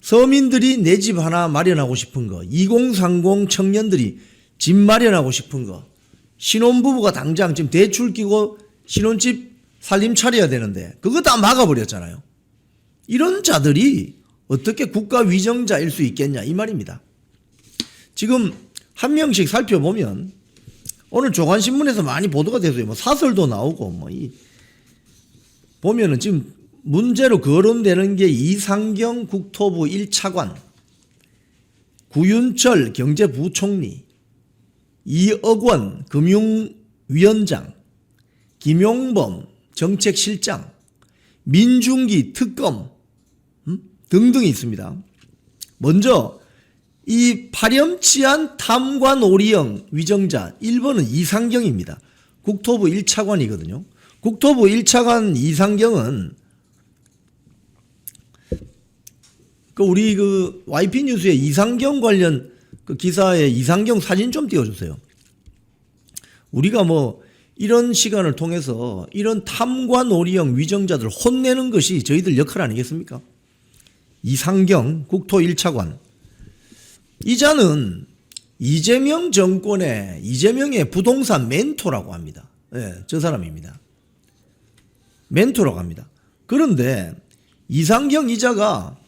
A: 서민들이 내 집 하나 마련하고 싶은 거 2030 청년들이 집 마련하고 싶은 거 신혼부부가 당장 지금 대출 끼고 신혼집 살림 차려야 되는데 그거 다 막아버렸잖아요. 이런 자들이 어떻게 국가 위정자일 수 있겠냐 이 말입니다. 지금 한 명씩 살펴보면 오늘 조간신문에서 많이 보도가 돼서요. 뭐 사설도 나오고 뭐 보면은 지금 문제로 거론되는 게 이상경 국토부 1차관, 구윤철 경제부총리, 이억원 금융위원장, 김용범 정책실장, 민중기 특검 등등이 있습니다. 먼저 이 파렴치한 탐관오리형 위정자 1번은 이상경입니다. 국토부 1차관이거든요. 국토부 1차관 이상경은 우리 YP 뉴스에 이상경 관련 그 기사에 이상경 사진 좀 띄워주세요. 우리가 뭐 이런 시간을 통해서 이런 탐관오리형 위정자들 혼내는 것이 저희들 역할 아니겠습니까? 이상경 국토 1차관. 이자는 이재명 정권의 이재명의 부동산 멘토라고 합니다. 네, 저 사람입니다. 멘토라고 합니다. 그런데 이상경 이자가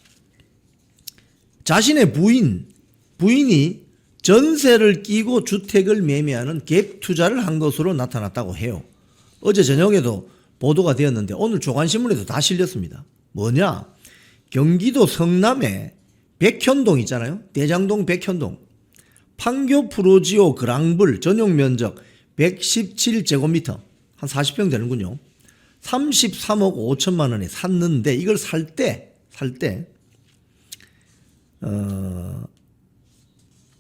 A: 자신의 부인이 전세를 끼고 주택을 매매하는 갭 투자를 한 것으로 나타났다고 해요. 어제 저녁에도 보도가 되었는데 오늘 조간신문에도 다 실렸습니다. 뭐냐? 경기도 성남에 백현동 있잖아요. 대장동 백현동. 판교 프로지오 그랑블 전용 면적 117제곱미터 한 40평 되는군요. 33억 5천만 원에 샀는데 이걸 살 때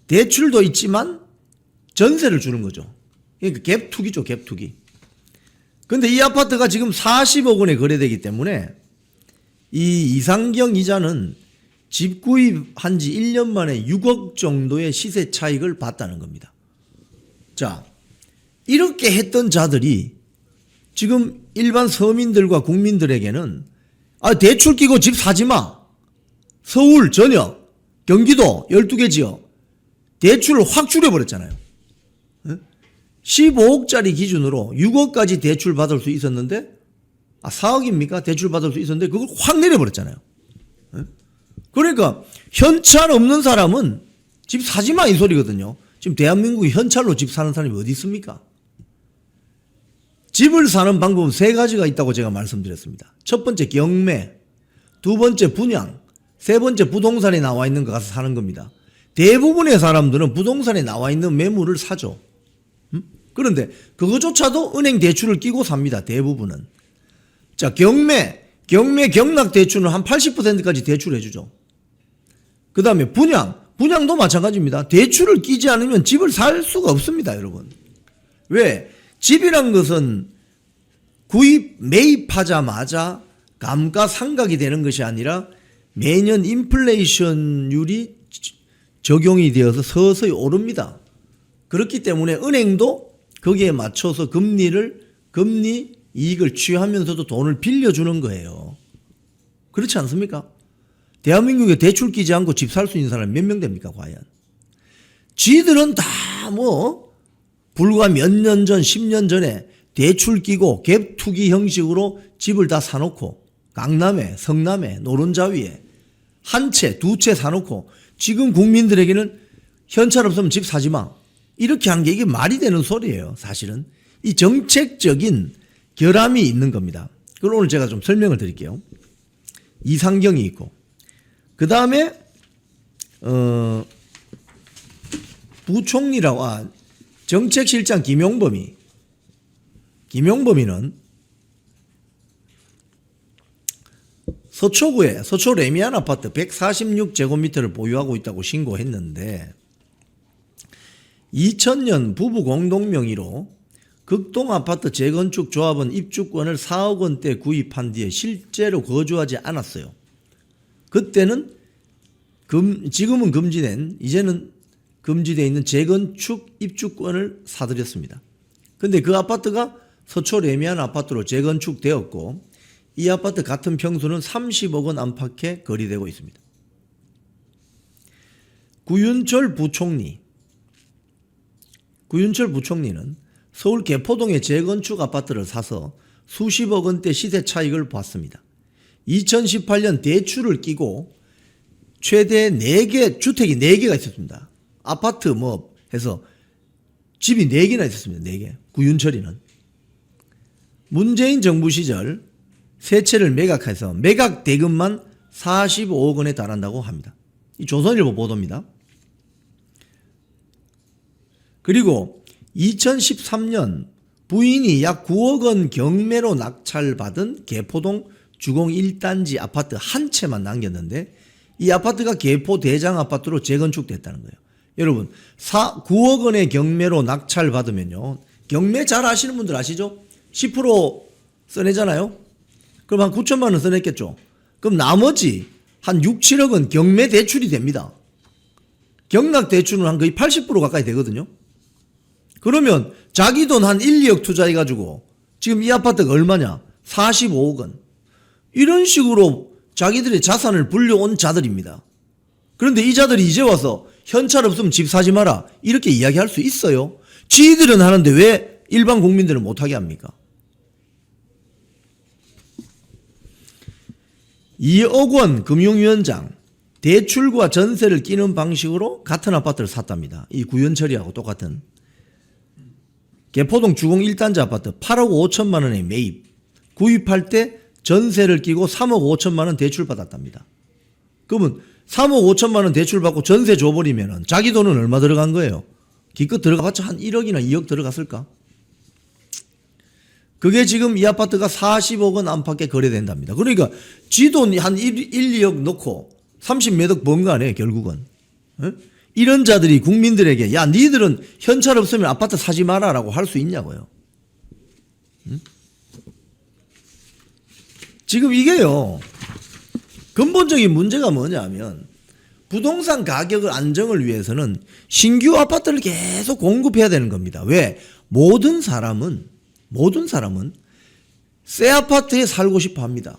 A: 대출도 있지만 전세를 주는 거죠. 그러니까 갭 투기죠, 갭 투기. 근데 이 아파트가 지금 40억 원에 거래되기 때문에 이 이상경 이자는 집 구입한 지 1년 만에 6억 정도의 시세 차익을 봤다는 겁니다. 자, 이렇게 했던 자들이 지금 일반 서민들과 국민들에게는 대출 끼고 집 사지 마. 서울 전역, 경기도 12개 지역 대출을 확 줄여버렸잖아요. 15억짜리 기준으로 6억까지 대출 받을 수 있었는데 4억입니까? 대출 받을 수 있었는데 그걸 확 내려버렸잖아요. 그러니까 현찰 없는 사람은 집 사지 마 이 소리거든요. 지금 대한민국에 현찰로 집 사는 사람이 어디 있습니까? 집을 사는 방법은 세 가지가 있다고 제가 말씀드렸습니다. 첫 번째 경매, 두 번째 분양, 세 번째 부동산에 나와 있는 거 가서 사는 겁니다. 대부분의 사람들은 부동산에 나와 있는 매물을 사죠. 그런데 그거조차도 은행 대출을 끼고 삽니다. 대부분은. 자, 경매 경락 대출은 한 80%까지 대출해 주죠. 그 다음에 분양도 마찬가지입니다. 대출을 끼지 않으면 집을 살 수가 없습니다, 여러분. 왜? 집이란 것은 매입하자마자 감가상각이 되는 것이 아니라 매년 인플레이션율이 적용이 되어서 서서히 오릅니다. 그렇기 때문에 은행도 거기에 맞춰서 금리 이익을 취하면서도 돈을 빌려주는 거예요. 그렇지 않습니까? 대한민국에 대출 끼지 않고 집 살 수 있는 사람이 몇 명 됩니까, 과연? 지들은 다 불과 몇 년 전, 10년 전에 대출 끼고 갭 투기 형식으로 집을 다 사놓고 강남에, 성남에, 노른자위에 한 채, 두 채 사놓고 지금 국민들에게는 현찰 없으면 집 사지 마. 이렇게 한 게 이게 말이 되는 소리예요, 사실은. 이 정책적인 결함이 있는 겁니다. 그걸 오늘 제가 좀 설명을 드릴게요. 이상경이 있고, 그 다음에 부총리라고 정책실장 김용범이는 서초구에 서초 레미안 아파트 146제곱미터를 보유하고 있다고 신고했는데 2000년 부부 공동 명의로 극동 아파트 재건축 조합원 입주권을 4억 원대 구입한 뒤에 실제로 거주하지 않았어요. 그때는 지금은 금지된, 이제는 금지되어 있는 재건축 입주권을 사들였습니다. 근데 그 아파트가 서초 레미안 아파트로 재건축되었고 이 아파트 같은 평수는 30억 원 안팎에 거래되고 있습니다. 구윤철 부총리는 서울 개포동의 재건축 아파트를 사서 수십억 원대 시세 차익을 봤습니다. 2018년 대출을 끼고 최대 4개, 주택이 4개가 있었습니다. 아파트 해서 집이 4개나 있었습니다. 4개. 구윤철이는. 문재인 정부 시절 세 채를 매각해서 매각 대금만 45억 원에 달한다고 합니다. 이 조선일보 보도입니다. 그리고 2013년 부인이 약 9억 원 경매로 낙찰받은 개포동 주공 1단지 아파트 한 채만 남겼는데 이 아파트가 개포 대장 아파트로 재건축됐다는 거예요. 여러분 9억 원의 경매로 낙찰받으면요. 경매 잘 아시는 분들 아시죠? 10% 써내잖아요. 그럼 한 9천만 원 써냈겠죠. 그럼 나머지 한 6, 7억 원 경매 대출이 됩니다. 경락 대출은 한 거의 80% 가까이 되거든요. 그러면 자기 돈 한 1, 2억 투자해가지고 지금 이 아파트가 얼마냐? 45억 원. 이런 식으로 자기들의 자산을 불려온 자들입니다. 그런데 이 자들이 이제 와서 현찰 없으면 집 사지 마라 이렇게 이야기할 수 있어요. 지들은 하는데 왜 일반 국민들은 못하게 합니까? 2억 원 금융위원장 대출과 전세를 끼는 방식으로 같은 아파트를 샀답니다. 이 구현철이하고 똑같은 개포동 주공 1단지 아파트 8억 5천만 원에 매입 구입할 때 전세를 끼고 3억 5천만 원 대출 받았답니다. 그러면 3억 5천만 원 대출 받고 전세 줘버리면 자기 돈은 얼마 들어간 거예요? 기껏 들어가봤자 한 1억이나 2억 들어갔을까? 그게 지금 이 아파트가 40억 원 안팎에 거래된답니다. 그러니까 지 돈 한 1, 2억 넣고 30몇 억 번 거 아니에요 결국은. 에? 이런 자들이 국민들에게 야 니들은 현찰 없으면 아파트 사지 마라 라고 할 수 있냐고요. 응? 지금 이게요 근본적인 문제가 뭐냐면 부동산 가격을 안정을 위해서는 신규 아파트를 계속 공급해야 되는 겁니다. 왜? 모든 사람은 새 아파트에 살고 싶어 합니다.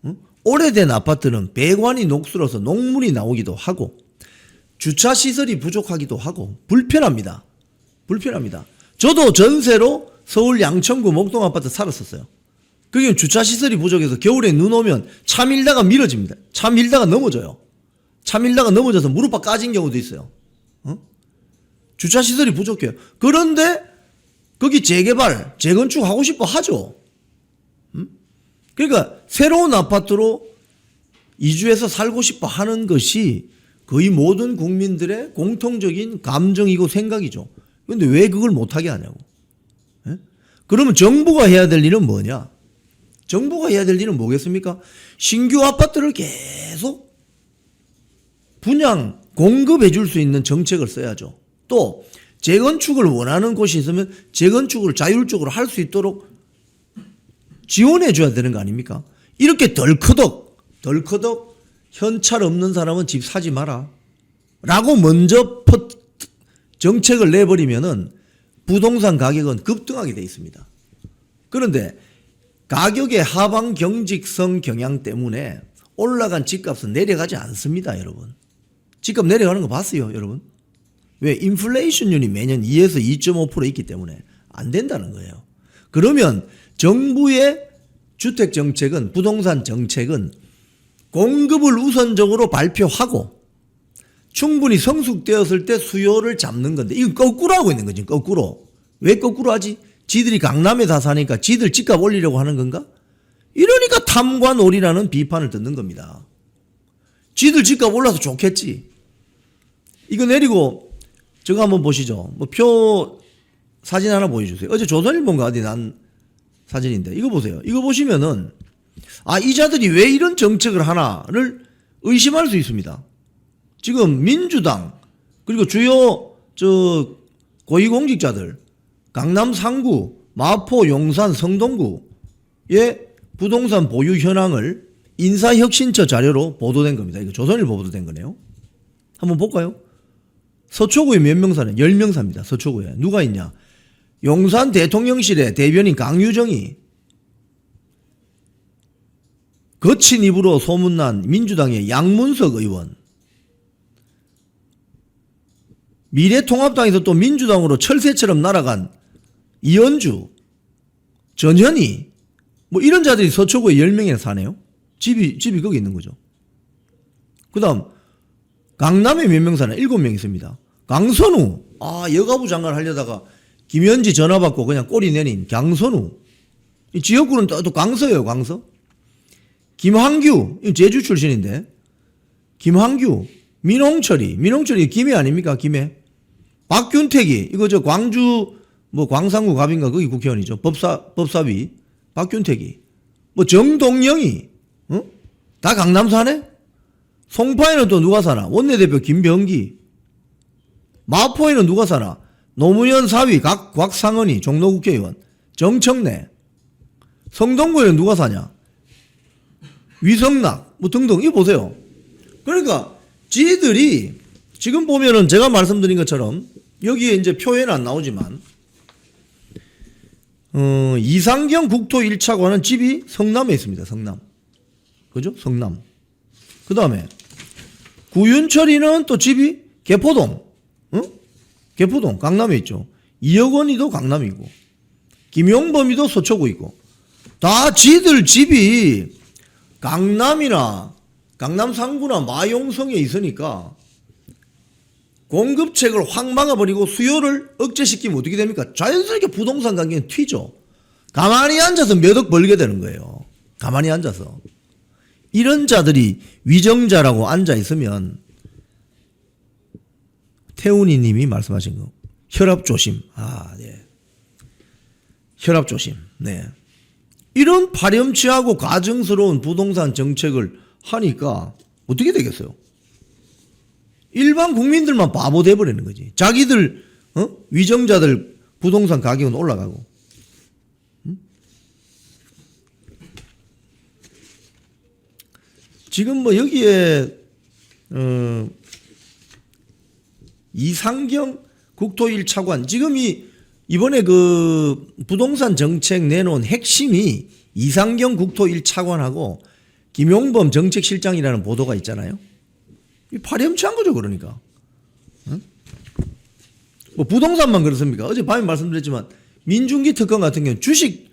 A: 응? 오래된 아파트는 배관이 녹슬어서 녹물이 나오기도 하고 주차 시설이 부족하기도 하고 불편합니다. 저도 전세로 서울 양천구 목동 아파트 살았었어요. 그게 주차 시설이 부족해서 겨울에 눈 오면 차 밀다가 미뤄집니다. 차 밀다가 넘어져요. 차 밀다가 넘어져서 무릎팍 까진 경우도 있어요. 주차 시설이 부족해요. 그런데 거기 재개발, 재건축 하고 싶어 하죠. 그러니까 새로운 아파트로 이주해서 살고 싶어 하는 것이 거의 모든 국민들의 공통적인 감정이고 생각이죠. 그런데 왜 그걸 못하게 하냐고. 예? 그러면 정부가 해야 될 일은 뭐냐? 정부가 해야 될 일은 뭐겠습니까? 신규 아파트를 계속 분양, 공급해 줄 수 있는 정책을 써야죠. 또 재건축을 원하는 곳이 있으면 재건축을 자율적으로 할 수 있도록 지원해 줘야 되는 거 아닙니까? 이렇게 덜커덕 현찰 없는 사람은 집 사지 마라 라고 먼저 정책을 내버리면은 부동산 가격은 급등하게 돼 있습니다. 그런데 가격의 하방 경직성 경향 때문에 올라간 집값은 내려가지 않습니다, 여러분. 집값 내려가는 거 봤어요, 여러분? 왜? 인플레이션율이 매년 2에서 2.5% 있기 때문에 안 된다는 거예요. 그러면 정부의 주택 정책은, 부동산 정책은 공급을 우선적으로 발표하고 충분히 성숙되었을 때 수요를 잡는 건데 이건 거꾸로 하고 있는 거지. 거꾸로. 왜 거꾸로 하지? 지들이 강남에 다 사니까 지들 집값 올리려고 하는 건가? 이러니까 탐관오리라는 비판을 듣는 겁니다. 지들 집값 올라서 좋겠지. 이거 내리고 저거 한번 보시죠. 뭐 표 사진 하나 보여주세요. 어제 조선일보인가 어디 난 사진인데 이거 보세요. 이거 보시면은 아, 이 자들이 왜 이런 정책을 하나를 의심할 수 있습니다. 지금 민주당 그리고 주요 고위공직자들 강남 상구, 마포, 용산, 성동구의 부동산 보유 현황을 인사혁신처 자료로 보도된 겁니다. 이거 조선일보 보도된 거네요. 한번 볼까요? 서초구에 몇 명 사냐? 10명 삽니다. 서초구에. 누가 있냐? 용산 대통령실의 대변인 강유정이 거친 입으로 소문난 민주당의 양문석 의원, 미래통합당에서 또 민주당으로 철새처럼 날아간 이현주, 전현희 뭐 이런 자들이 서초구에 10명이나 사네요. 집이 거기 있는 거죠. 그 다음 강남에 몇 명 사나? 7명 있습니다. 강선우 여가부 장관 하려다가 김현지 전화 받고 그냥 꼬리 내린 강선우. 이 지역구는 또 강서예요, 강서. 김황규, 제주 출신인데. 김황규, 민홍철이 김해 아닙니까, 김해. 박균택이, 이거 저 광주, 광산구 갑인가, 거기 국회의원이죠. 법사위. 박균택이. 정동영이, 다 강남 사네? 송파에는 또 누가 사나? 원내대표 김병기. 마포에는 누가 사나? 노무현 사위 곽상은이 종로국회의원. 정청래. 성동구에는 누가 사냐? 위성락 등등. 이거 보세요. 그러니까 지들이 지금 보면은 제가 말씀드린 것처럼 여기에 이제 표에는 안 나오지만 이상경 국토 1차관은 집이 성남에 있습니다. 성남. 그죠? 성남. 그 다음에 구윤철이는 또 집이 개포동. 개포동 강남에 있죠. 이혁원이도 강남이고 김용범이도 서초구이고 다 지들 집이 강남이나 강남 상구나 마용성에 있으니까 공급책을 확 막아버리고 수요를 억제시키면 어떻게 됩니까? 자연스럽게 부동산 가격은 튀죠. 가만히 앉아서 몇 억 벌게 되는 거예요. 가만히 앉아서. 이런 자들이 위정자라고 앉아있으면 태훈이 님이 말씀하신 거 혈압 조심. 네. 혈압 조심. 네. 이런 파렴치하고 가증스러운 부동산 정책을 하니까 어떻게 되겠어요? 일반 국민들만 바보 돼버리는 거지. 자기들 위정자들 부동산 가격은 올라가고. 지금 여기에 이상경 국토 1차관 지금 이번에 그 부동산 정책 내놓은 핵심이 이상경 국토 1차관하고 김용범 정책실장이라는 보도가 있잖아요. 파렴치한 거죠, 그러니까. 부동산만 그렇습니까? 어젯밤에 말씀드렸지만 민중기 특검 같은 경우는 주식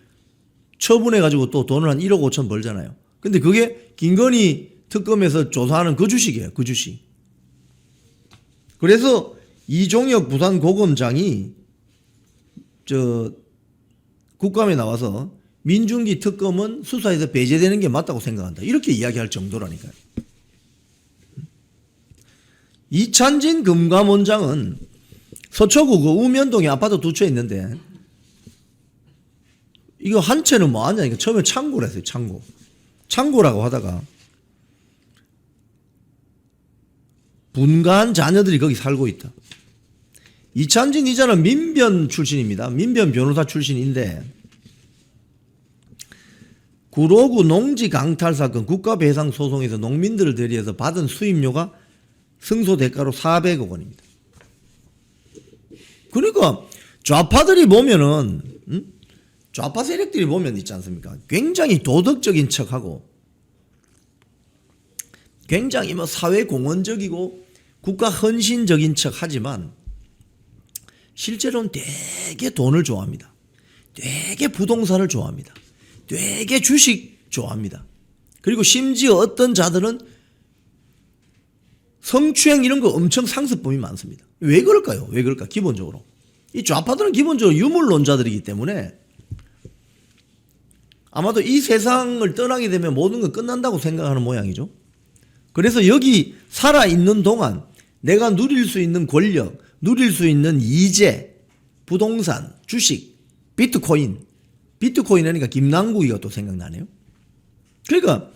A: 처분해가지고 또 돈을 한 1억 5천 벌잖아요. 근데 그게 김건희 특검에서 조사하는 그 주식이에요, 그 주식. 그래서 이종혁 부산고검장이 국감에 나와서 민중기 특검은 수사에서 배제되는 게 맞다고 생각한다. 이렇게 이야기할 정도라니까요. 이찬진 금감원장은 서초구 그 우면동에 아파트 2채 있는데 이거 한 채는 뭐 하냐. 처음에 창고를 했어요. 창고라고 하다가 분가한 자녀들이 거기 살고 있다. 이찬진 이자는 민변 출신입니다. 민변 변호사 출신인데 구로구 농지 강탈 사건 국가배상 소송에서 농민들을 대리해서 받은 수임료가 승소 대가로 400억 원입니다. 그러니까 좌파들이 보면은 좌파 세력들이 보면 있지 않습니까? 굉장히 도덕적인 척하고 굉장히 사회공헌적이고 국가 헌신적인 척하지만 실제로는 되게 돈을 좋아합니다. 되게 부동산을 좋아합니다. 되게 주식 좋아합니다. 그리고 심지어 어떤 자들은 성추행 이런 거 엄청 상습범이 많습니다. 왜 그럴까요? 왜 그럴까? 기본적으로. 이 좌파들은 기본적으로 유물론자들이기 때문에 아마도 이 세상을 떠나게 되면 모든 건 끝난다고 생각하는 모양이죠. 그래서 여기 살아있는 동안 내가 누릴 수 있는 권력, 누릴 수 있는 이재, 부동산, 주식, 비트코인 하니까 김남국이가 또 생각나네요. 그러니까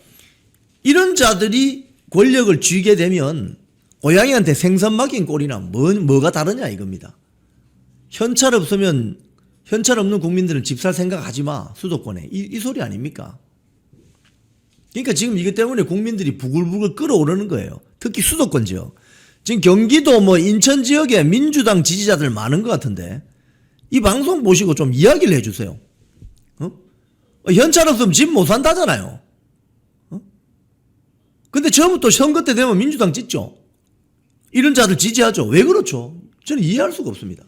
A: 이런 자들이 권력을 쥐게 되면 고양이한테 생선 맡긴 꼴이나 뭐가 다르냐 이겁니다. 현찰 없는 국민들은 집 살 생각하지 마. 수도권에. 이 소리 아닙니까? 그러니까 지금 이것 때문에 국민들이 부글부글 끓어오르는 거예요. 특히 수도권 지역. 지금 경기도 인천 지역에 민주당 지지자들 많은 것 같은데 이 방송 보시고 좀 이야기를 해주세요. 현찰 없으면 집 못 산다잖아요. 근데 처음부터 선거 때 되면 민주당 찢죠. 이런 자들 지지하죠. 왜 그렇죠? 저는 이해할 수가 없습니다.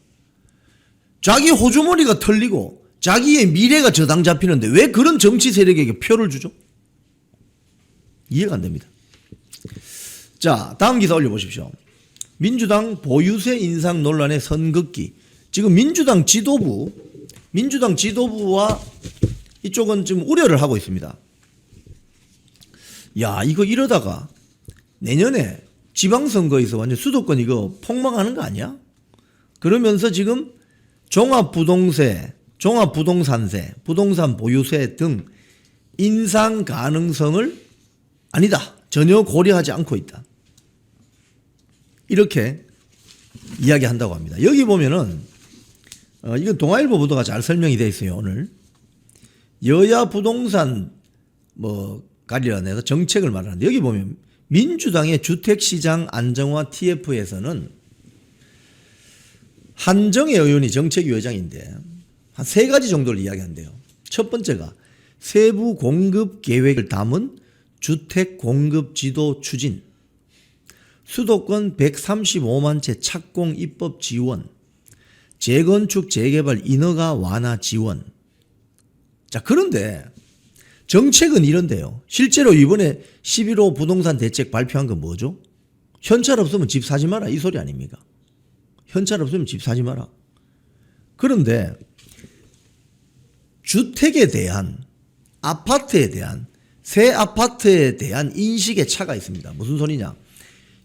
A: 자기 호주머니가 털리고 자기의 미래가 저당 잡히는데 왜 그런 정치 세력에게 표를 주죠? 이해가 안 됩니다. 자, 다음 기사 올려보십시오. 민주당 보유세 인상 논란의 선긋기. 지금 민주당 지도부와 이쪽은 지금 우려를 하고 있습니다. 야, 이거 이러다가 내년에 지방선거에서 완전 수도권 이거 폭망하는 거 아니야? 그러면서 지금 종합부동산세, 부동산 보유세 등 인상 가능성을 아니다. 전혀 고려하지 않고 있다. 이렇게 이야기한다고 합니다. 여기 보면은 이건 동아일보 보도가 잘 설명이 되어 있어요. 오늘 여야 부동산 관련해서 정책을 말하는데 여기 보면 민주당의 주택시장 안정화 TF에서는 한정혜 의원이 정책위원장인데 한 3가지 정도를 이야기한대요. 첫 번째가 세부 공급 계획을 담은 주택 공급 지도 추진, 수도권 135만 채 착공 입법 지원, 재건축 재개발 인허가 완화 지원. 자, 그런데 정책은 이런데요. 실제로 이번에 11호 부동산 대책 발표한 건 뭐죠? 현찰 없으면 집 사지 마라, 이 소리 아닙니까? 현찰 없으면 집 사지 마라. 그런데 주택에 대한, 아파트에 대한, 새 아파트에 대한 인식의 차가 있습니다. 무슨 소리냐?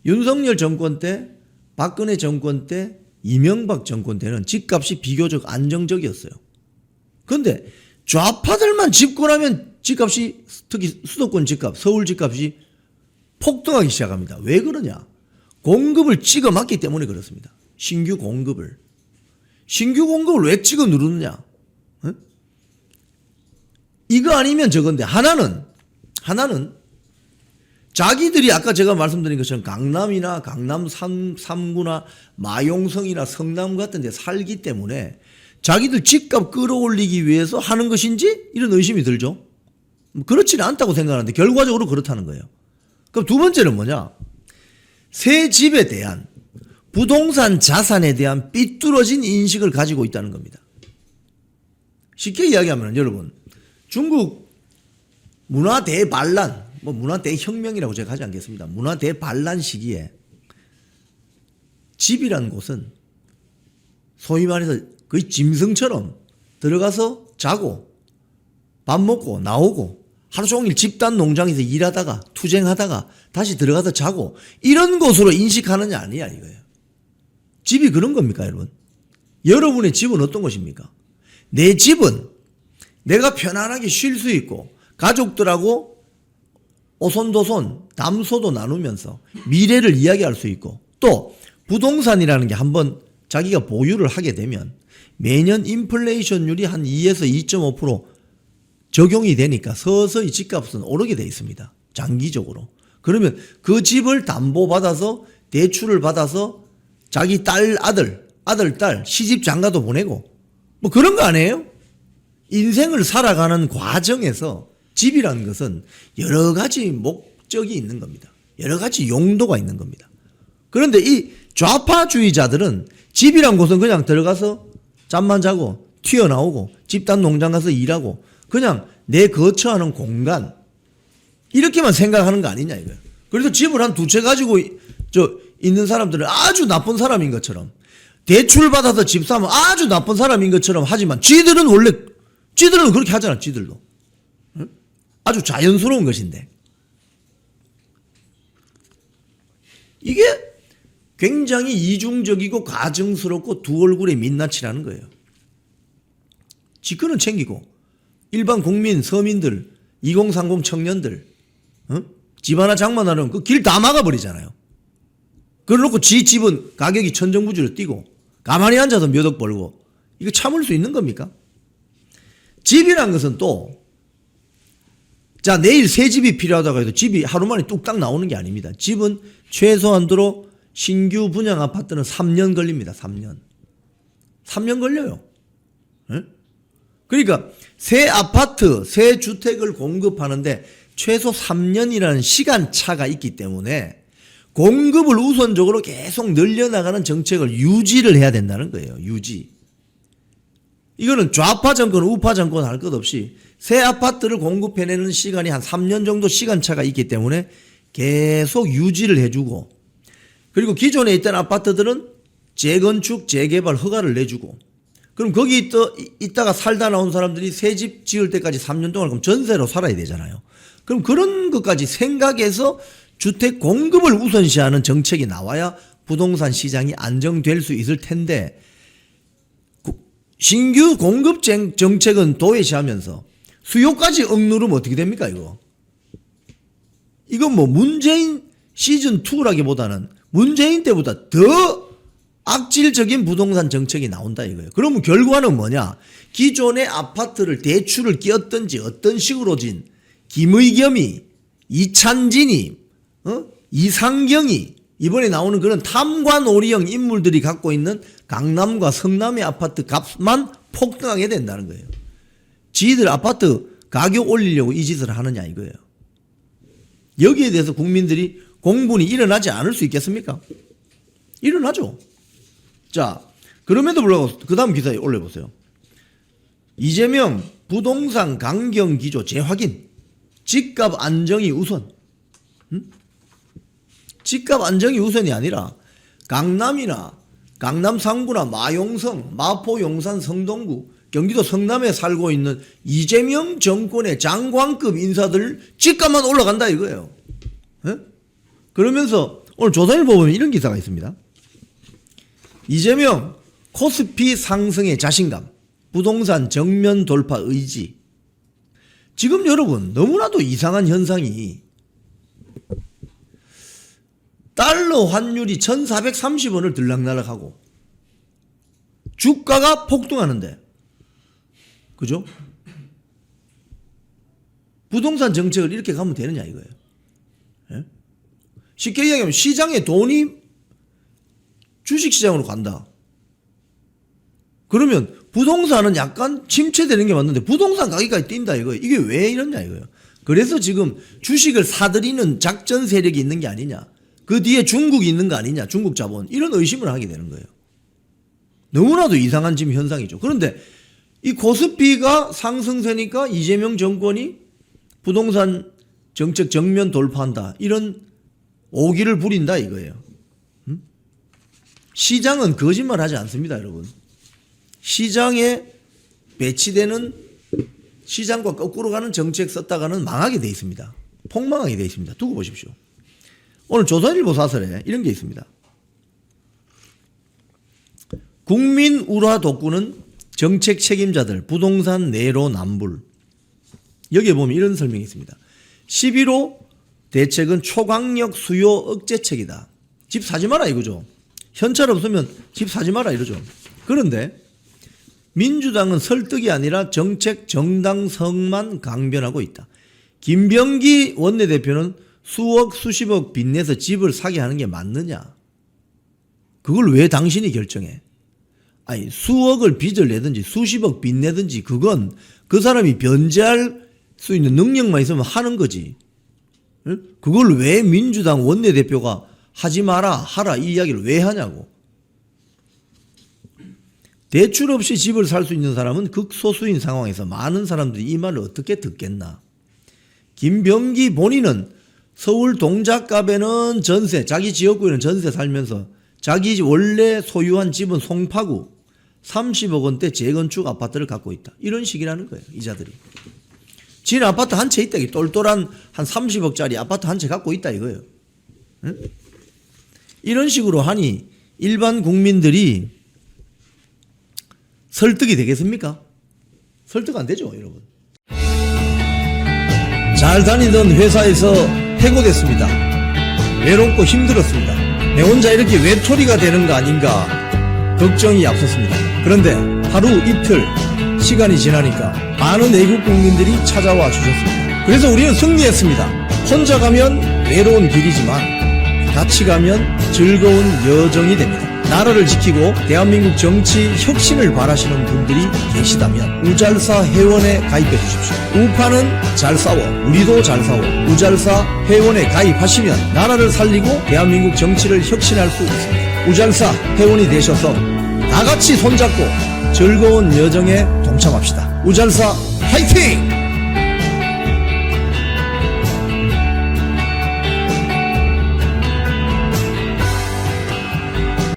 A: 윤석열 정권 때, 박근혜 정권 때, 이명박 정권 때는 집값이 비교적 안정적이었어요. 그런데 좌파들만 집권하면 집값이, 특히 수도권 집값, 서울 집값이 폭등하기 시작합니다. 왜 그러냐? 공급을 찍어 막기 때문에 그렇습니다. 신규 공급을 왜 찍어 누르느냐? 응? 이거 아니면 저건데 하나는 자기들이 아까 제가 말씀드린 것처럼 강남이나 강남 3구나 마용성이나 성남 같은 데 살기 때문에 자기들 집값 끌어올리기 위해서 하는 것인지 이런 의심이 들죠. 그렇지는 않다고 생각하는데 결과적으로 그렇다는 거예요. 그럼 두 번째는 뭐냐? 새 집에 대한 부동산 자산에 대한 삐뚤어진 인식을 가지고 있다는 겁니다. 쉽게 이야기하면 여러분, 중국 문화 대반란, 문화 대혁명이라고 제가 하지 않겠습니다. 문화 대반란 시기에 집이라는 곳은 소위 말해서 거의 짐승처럼 들어가서 자고 밥 먹고 나오고 하루 종일 집단 농장에서 일하다가 투쟁하다가 다시 들어가서 자고 이런 곳으로 인식하느냐 아니냐 이거예요. 집이 그런 겁니까 여러분? 여러분의 집은 어떤 것입니까? 내 집은 내가 편안하게 쉴 수 있고 가족들하고 오손도손 담소도 나누면서 미래를 이야기할 수 있고 또 부동산이라는 게 한번 자기가 보유를 하게 되면 매년 인플레이션율이 한 2에서 2.5% 적용이 되니까 서서히 집값은 오르게 돼 있습니다. 장기적으로. 그러면 그 집을 담보받아서 대출을 받아서 자기 딸, 아들, 딸 시집 장가도 보내고 뭐 그런 거 아니에요? 인생을 살아가는 과정에서 집이라는 것은 여러 가지 목적이 있는 겁니다. 여러 가지 용도가 있는 겁니다. 그런데 이 좌파주의자들은 집이란 곳은 그냥 들어가서 잠만 자고 튀어나오고 집단 농장 가서 일하고 그냥 내 거처하는 공간 이렇게만 생각하는 거 아니냐 이거예요. 그래서 집을 한 2채 가지고 있는 사람들은 아주 나쁜 사람인 것처럼 대출 받아서 집 사면 아주 나쁜 사람인 것처럼 하지만 지들은 그렇게 하잖아. 지들도 아주 자연스러운 것인데 이게 굉장히 이중적이고 가증스럽고 두 얼굴의 민낯이라는 거예요. 지거는 챙기고 일반 국민 서민들 2030 청년들 집 하나 장만하려면 그 길 다 막아버리잖아요. 그러놓고 지 집은 가격이 천정부지로 뛰고 가만히 앉아서 몇 억 벌고 이거 참을 수 있는 겁니까? 집이란 것은 또 자 내일 새 집이 필요하다고 해도 집이 하루 만에 뚝딱 나오는 게 아닙니다. 집은 최소한도로 신규 분양 아파트는 3년 걸립니다. 3년 걸려요. 네? 그러니까 새 아파트, 새 주택을 공급하는데 최소 3년이라는 시간차가 있기 때문에 공급을 우선적으로 계속 늘려나가는 정책을 유지를 해야 된다는 거예요. 유지. 이거는 좌파 정권, 우파 정권 할 것 없이 새 아파트를 공급해내는 시간이 한 3년 정도 시간차가 있기 때문에 계속 유지를 해주고 그리고 기존에 있던 아파트들은 재건축, 재개발 허가를 내주고, 그럼 거기 있다가 살다 나온 사람들이 새 집 지을 때까지 3년 동안 그럼 전세로 살아야 되잖아요. 그럼 그런 것까지 생각해서 주택 공급을 우선시하는 정책이 나와야 부동산 시장이 안정될 수 있을 텐데, 신규 공급 정책은 도외시하면서 수요까지 억누르면 어떻게 됩니까, 이거? 이건 뭐 문재인 시즌2라기보다는 문재인 때보다 더 악질적인 부동산 정책이 나온다 이거예요. 그러면 결과는 뭐냐? 기존의 아파트를 대출을 끼었든지 어떤 식으로진 김의겸이, 이찬진이, 이상경이 이번에 나오는 그런 탐관오리형 인물들이 갖고 있는 강남과 성남의 아파트 값만 폭등하게 된다는 거예요. 지들 아파트 가격 올리려고 이 짓을 하느냐 이거예요. 여기에 대해서 국민들이 공분이 일어나지 않을 수 있겠습니까? 일어나죠. 자, 그럼에도 불구하고 그 다음 기사에 올려보세요. 이재명 부동산 강경 기조 재확인. 집값 안정이 우선. 집값 안정이 우선이 아니라 강남이나 강남 3구나 마용성, 마포, 용산, 성동구, 경기도 성남에 살고 있는 이재명 정권의 장관급 인사들 집값만 올라간다 이거예요. 에? 그러면서 오늘 조선일보 보면 이런 기사가 있습니다. 이재명 코스피 상승의 자신감, 부동산 정면 돌파 의지. 지금 여러분 너무나도 이상한 현상이 달러 환율이 1430원을 들락날락하고 주가가 폭등하는데, 그죠? 부동산 정책을 이렇게 가면 되느냐 이거예요. 예? 쉽게 이야기하면 시장에 돈이 주식시장으로 간다. 그러면 부동산은 약간 침체되는 게 맞는데 부동산 가격까지 뛴다 이거예요. 이게 왜 이러냐 이거예요. 그래서 지금 주식을 사들이는 작전 세력이 있는 게 아니냐. 그 뒤에 중국이 있는 거 아니냐. 중국 자본. 이런 의심을 하게 되는 거예요. 너무나도 이상한 지금 현상이죠. 그런데 이 코스피가 상승세니까 이재명 정권이 부동산 정책 정면 돌파한다. 이런 오기를 부린다 이거예요. 시장은 거짓말 하지 않습니다, 여러분. 시장에 배치되는 시장과 거꾸로 가는 정책 썼다가는 망하게 돼 있습니다. 폭망하게 돼 있습니다. 두고 보십시오. 오늘 조선일보 사설에 이런 게 있습니다. 국민 우라 돋구는 정책 책임자들 부동산 내로남불. 여기에 보면 이런 설명이 있습니다. 11호 대책은 초강력 수요 억제책이다. 집 사지 마라 이거죠. 현찰 없으면 집 사지 마라 이러죠. 그런데 민주당은 설득이 아니라 정책 정당성만 강변하고 있다. 김병기 원내대표는 수억 수십억 빚내서 집을 사게 하는 게 맞느냐? 그걸 왜 당신이 결정해? 아니 수억을 빚을 내든지 수십억 빚내든지 그건 그 사람이 변제할 수 있는 능력만 있으면 하는 거지. 그걸 왜 민주당 원내대표가 하지 마라 하라 이 이야기를 왜 하냐고. 대출 없이 집을 살 수 있는 사람은 극소수인 상황에서 많은 사람들이 이 말을 어떻게 듣겠나. 김병기 본인은 서울 동작갑에는 전세, 자기 지역구에는 전세 살면서 자기 원래 소유한 집은 송파구 30억 원대 재건축 아파트를 갖고 있다. 이런 식이라는 거예요. 이자들이. 지는 아파트 한 채 있다. 똘똘한 한 30억짜리 아파트 한 채 갖고 있다 이거예요. 응? 이런 식으로 하니 일반 국민들이 설득이 되겠습니까? 설득 안 되죠, 여러분. 잘 다니던 회사에서 해고됐습니다. 외롭고 힘들었습니다. 내 혼자 이렇게 외톨이가 되는 거 아닌가 걱정이 앞섰습니다. 그런데 하루 이틀 시간이 지나니까 많은 외국 국민들이 찾아와 주셨습니다. 그래서 우리는 승리했습니다. 혼자 가면 외로운 길이지만 같이 가면 즐거운 여정이 됩니다. 나라를 지키고 대한민국 정치 혁신을 바라시는 분들이 계시다면 우잘사 회원에 가입해 주십시오. 우파는 잘 싸워, 우리도 잘 싸워. 우잘사 회원에 가입하시면 나라를 살리고 대한민국 정치를 혁신할 수 있습니다. 우잘사 회원이 되셔서 다 같이 손잡고 즐거운 여정에 동참합시다. 우잘사 화이팅!